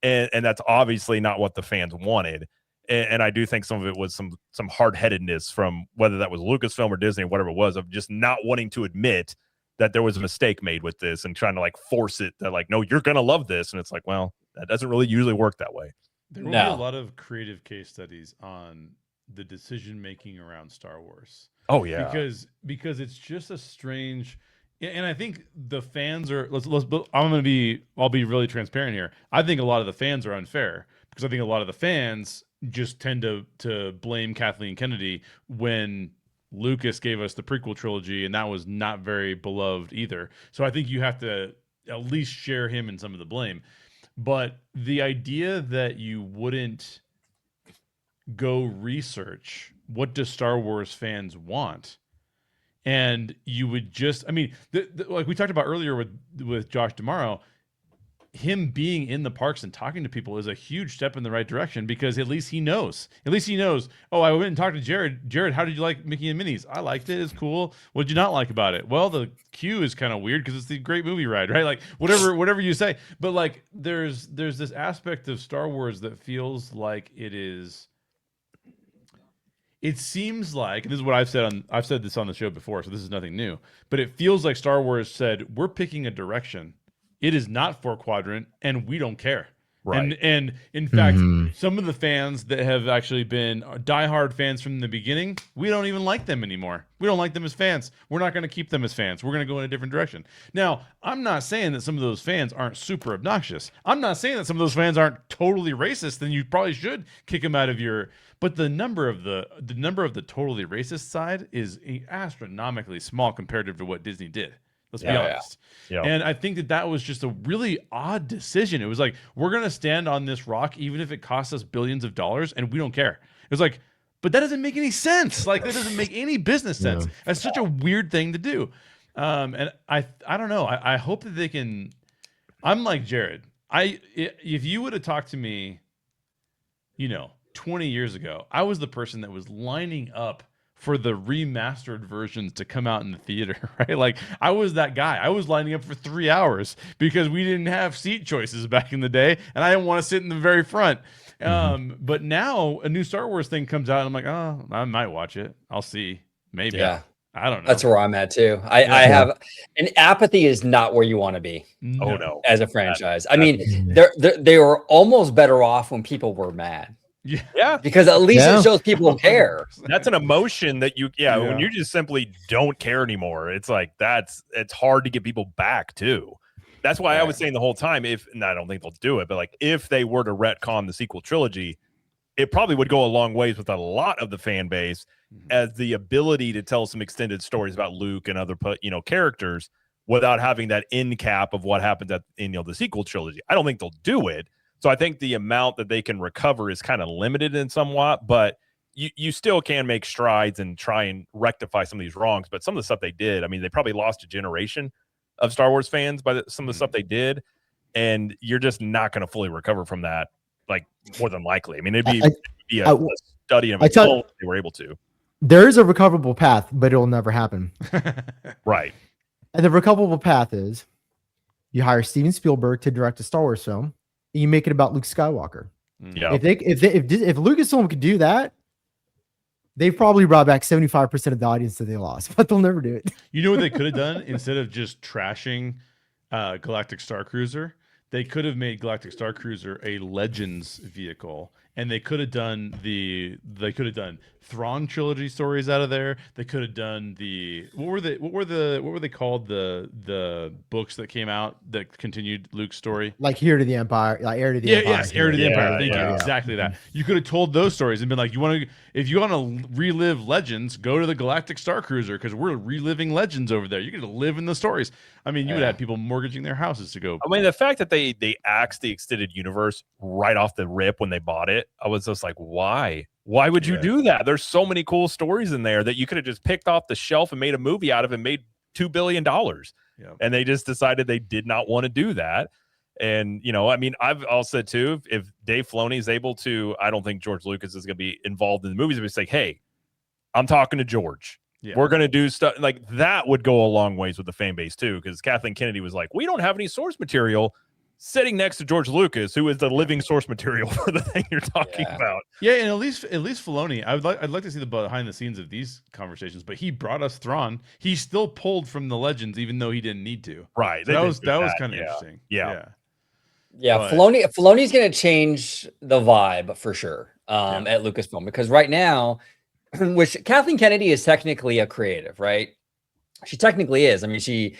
And that's obviously not what the fans wanted. And I do think some of it was some hard-headedness from whether that was Lucasfilm or Disney or whatever it was, of just not wanting to admit that there was a mistake made with this and trying to like force it that like, no, you're going to love this. And it's like, well, that doesn't really usually work that way. There will be a lot of creative case studies on the decision-making around Star Wars. Oh yeah. Because it's just a strange, and I think the fans are, I'll be really transparent here. I think a lot of the fans are unfair because I think a lot of the fans just tend to blame Kathleen Kennedy when Lucas gave us the prequel trilogy, and that was not very beloved either. So I think you have to at least share him in some of the blame. But the idea that you wouldn't go research what do Star Wars fans want, and you would just, I mean, like we talked about earlier with Josh D'Amaro, him being in the parks and talking to people is a huge step in the right direction, because at least he knows. Oh, I went and talked to Jared. Jared, how did you like Mickey and Minnie's? I liked it. It's cool. What did you not like about it? Well, the queue is kind of weird because it's the great movie ride, right? Like whatever you say. But like there's this aspect of Star Wars that feels like it seems like, and this is what I've said this on the show before, so this is nothing new, but it feels like Star Wars said, we're picking a direction. It is not 4-quadrant, and we don't care. Right. And in fact, some of the fans that have actually been diehard fans from the beginning, we don't even like them anymore. We don't like them as fans. We're not going to keep them as fans. We're going to go in a different direction. Now, I'm not saying that some of those fans aren't super obnoxious. I'm not saying that some of those fans aren't totally racist. Then you probably should kick them out of your. But the number of the totally racist side is astronomically small compared to what Disney did. Let's be honest. Yeah. And I think that was just a really odd decision. It was like, we're going to stand on this rock, even if it costs us billions of dollars, and we don't care. It was like, but that doesn't make any sense. Like, that doesn't make any business sense. Yeah. That's such a weird thing to do. And I don't know. I hope that they can. I'm like Jared. If you would have talked to me, 20 years ago, I was the person that was lining up for the remastered versions to come out in the theater, right? Like, I was that guy. I was lining up for 3 hours because we didn't have seat choices back in the day, and I didn't want to sit in the very front. But now a new Star Wars thing comes out, and I'm like, oh, I might watch it. I'll see. Maybe. Yeah. I don't know. That's where I'm at too. I have, and apathy is not where you want to be. No. As a franchise. I mean, they were almost better off when people were mad. Yeah. Because at least it shows people care. That's an emotion that when you just simply don't care anymore, it's like it's hard to get people back too. That's why I was saying the whole time, and I don't think they'll do it, but like if they were to retcon the sequel trilogy, it probably would go a long ways with a lot of the fan base as the ability to tell some extended stories about Luke and other characters without having that end cap of what happens in the sequel trilogy. I don't think they'll do it. So I think the amount that they can recover is kind of limited in somewhat, but you still can make strides and try and rectify some of these wrongs. But some of the stuff they did, I mean, they probably lost a generation of Star Wars fans by some of the stuff they did, and you're just not going to fully recover from that, like, more than likely. I mean, it'd be a study of its own if they were able to. There is a recoverable path, but it'll never happen. Right. And the recoverable path is you hire Steven Spielberg to direct a Star Wars film, and you make it about Luke Skywalker. Yeah. If Lucasfilm could do that, they've probably brought back 75% of the audience that they lost, but they'll never do it. You know what they could have done? Instead of just trashing Galactic Star Cruiser, they could have made Galactic Star Cruiser a Legends vehicle, and they could have done Thrawn trilogy stories out of there. They could have done what were they called, the books that came out that continued Luke's story, like Heir to the Empire, like Heir to the Empire. Yes, Heir to the Empire. Thank you. Exactly that. You could have told those stories and been like, if you want to relive Legends, go to the Galactic Star Cruiser because we're reliving Legends over there. You're going to live in the stories. I mean, you would have people mortgaging their houses to go. I mean, the fact that they axed the extended universe right off the rip when they bought it, I was just like, why? Why would you do that? There's so many cool stories in there that you could have just picked off the shelf and made a movie out of and made $2 billion. And they just decided they did not want to do that. And, I mean, I've also said too, if Dave Filoni is able to, I don't think George Lucas is going to be involved in the movies. But it's like, hey, I'm talking to George. We're going to do stuff like that would go a long ways with the fan base too. Because Kathleen Kennedy was like, we don't have any source material, sitting next to George Lucas, who is the living source material for the thing you're talking about. Yeah, and at least Filoni, I'd like to see the behind the scenes of these conversations. But he brought us Thrawn. He still pulled from the Legends, even though he didn't need to. Right. So that was kind of interesting. Yeah. But Filoni's going to change the vibe for sure at Lucasfilm, because right now, which Kathleen Kennedy is technically a creative, right? She technically is. I mean, she.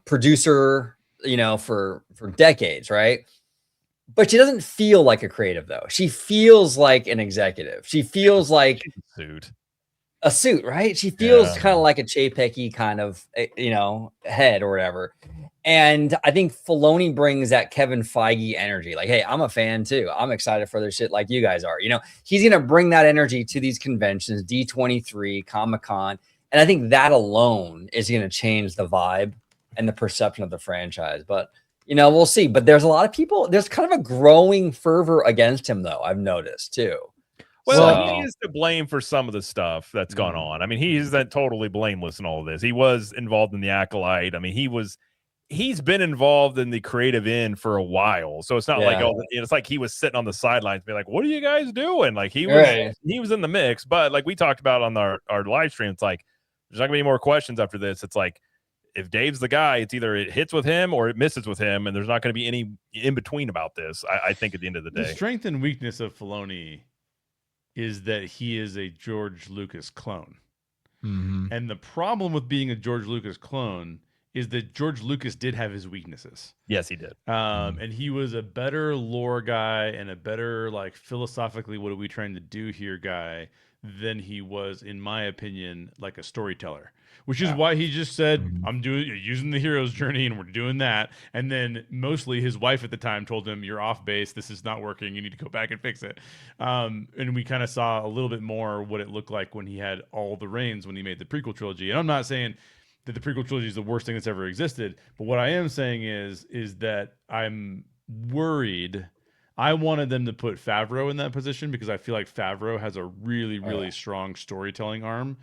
Producer, for decades, right? but she doesn't feel like a creative though. She feels like an executive. She feels like a suit, right? She feels kind of like a Chapek kind of, head or whatever. And I think Filoni brings that Kevin Feige energy. Like, hey, I'm a fan too. I'm excited for their shit like you guys are. He's going to bring that energy to these conventions, D23, Comic-Con. And I think that alone is going to change the vibe and the perception of the franchise. But, we'll see. But there's a lot of people, there's kind of a growing fervor against him, though, I've noticed too. Well, he is to blame for some of the stuff that's gone on. I mean, he isn't totally blameless in all of this. He was involved in the Acolyte. I mean, he's been involved in the creative end for a while. So it's not like, it's like he was sitting on the sidelines being like, what are you guys doing? Like he was in the mix. But like we talked about on our live stream, it's like, there's not gonna be any more questions after this. It's like, if Dave's the guy, it's either it hits with him or it misses with him. And there's not going to be any in between about this. I think at the end of the day, the strength and weakness of Filoni is that he is a George Lucas clone. And the problem with being a George Lucas clone is that George Lucas did have his weaknesses. Yes, he did. And he was a better lore guy and a better, like, philosophically, what are we trying to do here guy than he was, in my opinion, like a storyteller. Which is why he just said, I'm using the hero's journey and we're doing that. And then mostly his wife at the time told him, you're off base. This is not working. You need to go back and fix it. And we kind of saw a little bit more what it looked like when he had all the reins when he made the prequel trilogy. And I'm not saying that the prequel trilogy is the worst thing that's ever existed. But what I am saying is that I'm worried. I wanted them to put Favreau in that position because I feel like Favreau has a really, really strong storytelling arm.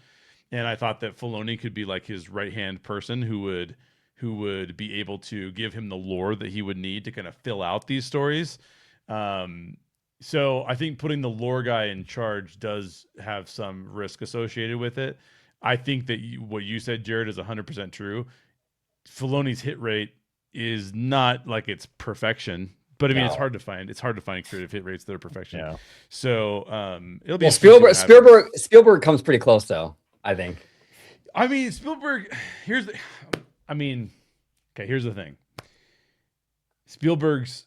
And I thought that Filoni could be like his right-hand person who would be able to give him the lore that he would need to kind of fill out these stories. So I think putting the lore guy in charge does have some risk associated with it. I think that what you said, Jared, is 100% true. Filoni's hit rate is not like it's perfection. But I mean, it's hard to find. It's hard to find creative hit rates that are perfection. Yeah. So it'll be Spielberg comes pretty close though, I think. I mean, Spielberg. Here's the thing. Spielberg's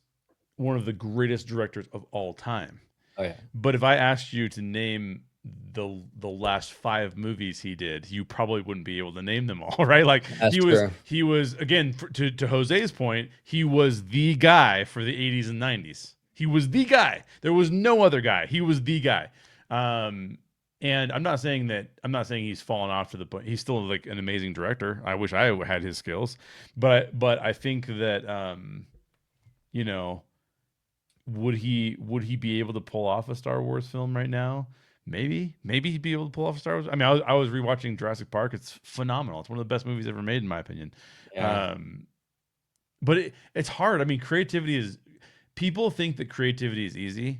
one of the greatest directors of all time. Oh yeah. But if I asked you to name the last 5 movies he did, you probably wouldn't be able to name them all, right? Like he was again, to Jose's point, he was the guy for the 80s and 90s. He was the guy. There was no other guy. He was the guy. And I'm not saying he's fallen off to the point. He's still like an amazing director. I wish I had his skills, but I think that would he be able to pull off a Star Wars film right now? Maybe he'd be able to pull off Star Wars. I mean, I was rewatching Jurassic Park. It's phenomenal. It's one of the best movies ever made, in my opinion. Yeah. But it's hard. I mean, people think that creativity is easy.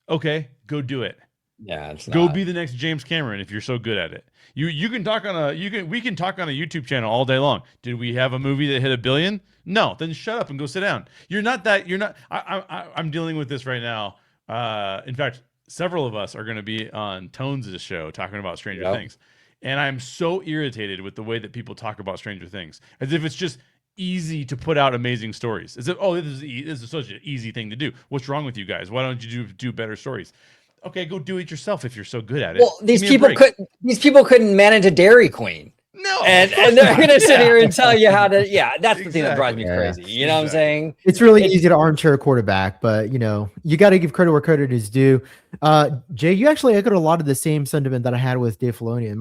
Okay, go do it. Yeah, it's go not. Be the next James Cameron if you're so good at it. We can talk on a YouTube channel all day long. Did we have a movie that hit $1 billion? No. Then shut up and go sit down. I'm dealing with this right now. In fact, several of us are going to be on Tones' show talking about Stranger Things. And I'm so irritated with the way that people talk about Stranger Things, as if it's just easy to put out amazing stories. As if, this is such an easy thing to do. What's wrong with you guys? Why don't you do better stories? Okay, go do it yourself if you're so good at it. Well, these people couldn't manage a Dairy Queen. No, and they're gonna sit here and tell you how to. Yeah, that's the thing that drives me crazy. You know what I'm saying? It's really easy to armchair quarterback, but you got to give credit where credit is due. Jay, you actually echoed a lot of the same sentiment that I had with Dave Filoni, and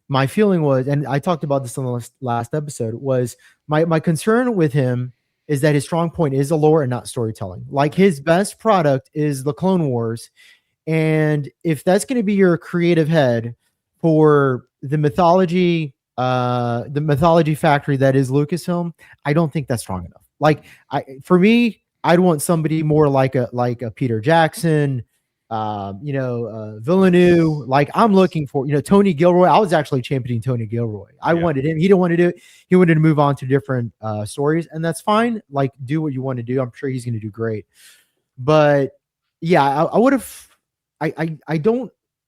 my feeling was, and I talked about this in the last episode, was my concern with him is that his strong point is the lore and not storytelling. Like his best product is the Clone Wars, and if that's going to be your creative head for the mythology factory that is Lucasfilm, I don't think that's strong enough. Like for me, I'd want somebody more like a Peter Jackson, Villeneuve. Like I'm looking for, Tony Gilroy. I was actually championing Tony Gilroy. I wanted him. He didn't want to do it. He wanted to move on to different stories, and that's fine. Like do what you want to do. I'm sure he's going to do great. But yeah, I would have.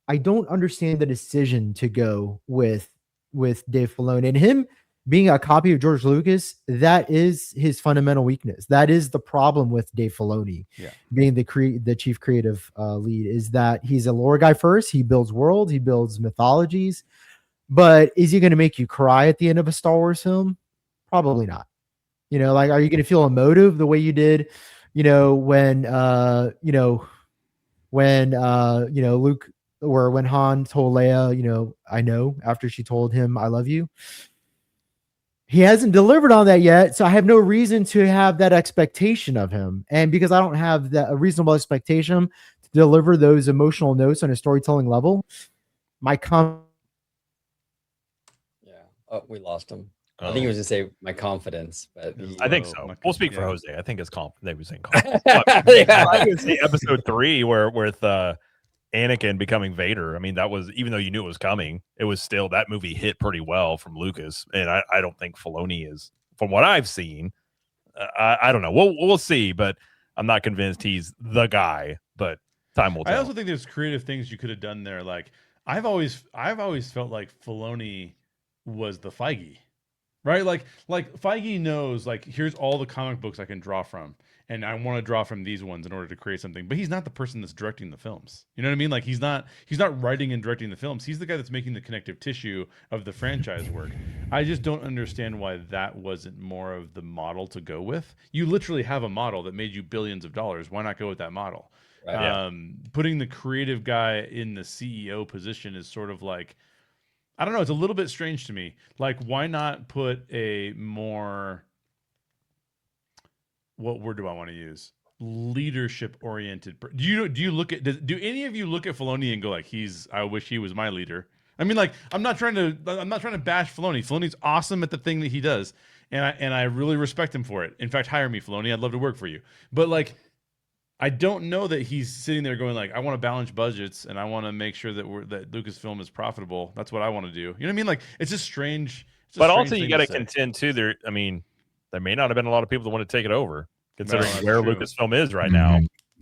I don't understand the decision to go with Dave Filoni and him being a copy of George Lucas, that is his fundamental weakness. That is the problem with Dave Filoni, being the chief creative lead, is that he's a lore guy first. He builds worlds, he builds mythologies, but is he going to make you cry at the end of a Star Wars film? Probably not. You know, like, are you going to feel emotive the way you did, you know, when Luke, or when Han told Leia, you know, I know, after she told him, I love you. He hasn't delivered on that yet, so I have no reason to have that expectation of him. And because I don't have a reasonable expectation to deliver those emotional notes on a storytelling level, my Oh, we lost him. I think he was going to say my confidence, but I think so. We'll speak for Jose. I think it's confidence. They were saying confidence. I would say episode 3, where with Anakin becoming Vader. I mean, that was, even though you knew it was coming, it was still, that movie hit pretty well from Lucas, and I don't think Filoni is, from what I've seen. I don't know. We'll see, but I'm not convinced he's the guy. But time will tell. I also think there's creative things you could have done there. Like, I've always felt like Filoni was the Feige, right? Like Feige knows, like, here's all the comic books I can draw from, and I want to draw from these ones in order to create something. But he's not the person that's directing the films. You know what I mean? Like, he's not writing and directing the films. He's the guy that's making the connective tissue of the franchise work. I just don't understand why that wasn't more of the model to go with. You literally have a model that made you billions of dollars. Why not go with that model? Right. Putting the creative guy in the CEO position is sort of like, I don't know, it's a little bit strange to me. Like, why not put a more, what word do I want to use? Leadership oriented. Do you look at, do any of you look at Filoni and go like, I wish he was my leader? I mean, like, I'm not trying to bash Filoni. Filoni's awesome at the thing that he does, and I really respect him for it. In fact, hire me, Filoni. I'd love to work for you. But, like, I don't know that he's sitting there going like, I want to balance budgets and I want to make sure that that Lucasfilm is profitable. That's what I want to do. You know what I mean? Like, it's just strange. But also, you got to contend too. There may not have been a lot of people that want to take it over, considering where Lucasfilm is right now.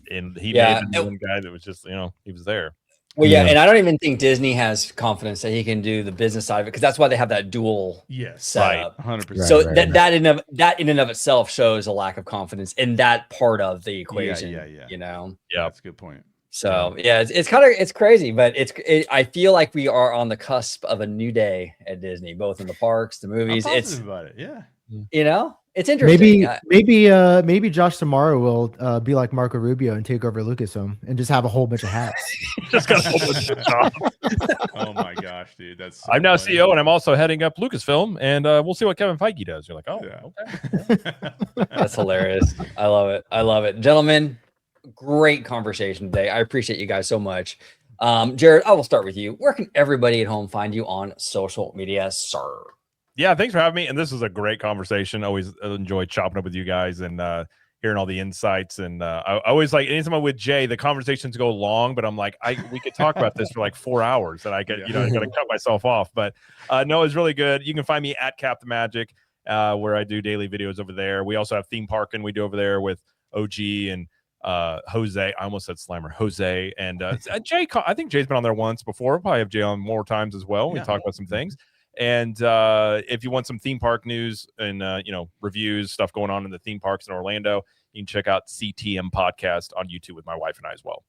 And he made the one guy that was just, he was there. Well, yeah, and I don't even think Disney has confidence that he can do the business side of it, because that's why they have that dual setup. 100%. So that in and of itself shows a lack of confidence in that part of the equation. Yeah. You know. Yeah, that's a good point. So it's crazy, but I feel like we are on the cusp of a new day at Disney, both in the parks, the movies. I'm positive about it. Yeah. You know, it's interesting. Maybe Josh tomorrow will be like Marco Rubio and take over Lucasfilm and just have a whole bunch of hats. Just got a whole bunch of jobs. Oh my gosh, dude, that's. I'm now CEO and I'm also heading up Lucasfilm, and we'll see what Kevin Feige does. You're like, oh, okay. That's hilarious. I love it, gentlemen. Great conversation today. I appreciate you guys so much. Jared, I will start with you. Where can everybody at home find you on social media, sir? Yeah, thanks for having me. And this was a great conversation. Always enjoy chopping up with you guys and hearing all the insights. And I always like, anytime I'm with Jay, the conversations go long, but I'm like, we could talk about this for like 4 hours, and I could, I got to cut myself off. But no, it's really good. You can find me at Cap the Magic, where I do daily videos over there. We also have Theme Park, and we do over there with OG and Jose. I almost said Slammer. Jose and Jay. I think Jay's been on there once before. We'll probably have Jay on more times as well. We talk about some things. And if you want some theme park news and reviews, stuff going on in the theme parks in Orlando, you can check out CTM Podcast on YouTube with my wife and I as well.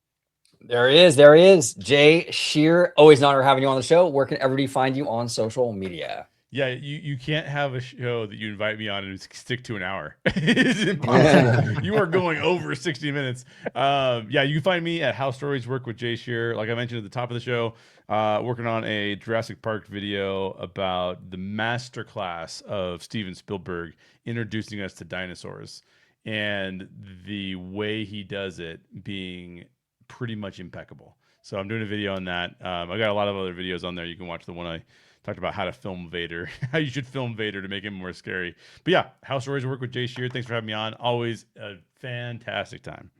There he is. Jay Shear. Always an honor having you on the show. Where can everybody find you on social media? Yeah, you can't have a show that you invite me on and stick to an hour. It's impossible. You are going over 60 minutes. You can find me at How Stories Work with Jay Shear. Like I mentioned at the top of the show, working on a Jurassic Park video about the masterclass of Steven Spielberg introducing us to dinosaurs, and the way he does it being pretty much impeccable. So I'm doing a video on that. I got a lot of other videos on there. You can watch the one I talked about how to film Vader, how you should film Vader to make him more scary. But yeah, How Stories Work with Jay Shear. Thanks for having me on. Always a fantastic time.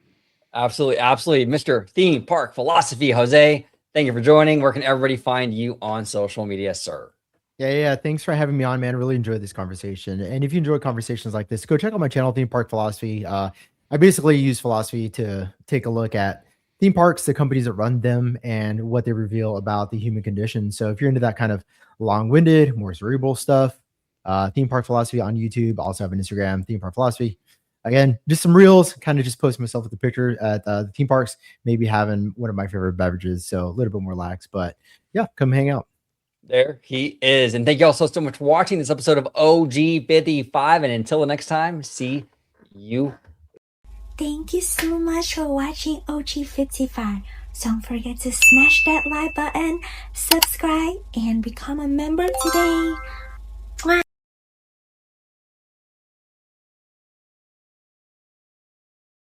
Absolutely. Mr. Theme Park Philosophy, Jose, thank you for joining. Where can everybody find you on social media, sir? Yeah. Thanks for having me on, man. Really enjoyed this conversation. And if you enjoy conversations like this, go check out my channel, Theme Park Philosophy. I basically use philosophy to take a look at theme parks, the companies that run them, and what they reveal about the human condition. So if you're into that kind of long-winded, more cerebral stuff, Theme Park Philosophy on YouTube. Also have an Instagram, Theme Park Philosophy. Again, just some reels, kind of just posting myself with the picture at the theme parks, maybe having one of my favorite beverages. So a little bit more relaxed, but yeah, come hang out. There he is. And thank you all so much for watching this episode of OG 55. And until the next time, see you. Thank you so much for watching OG 55. Don't forget to smash that like button, subscribe, and become a member today.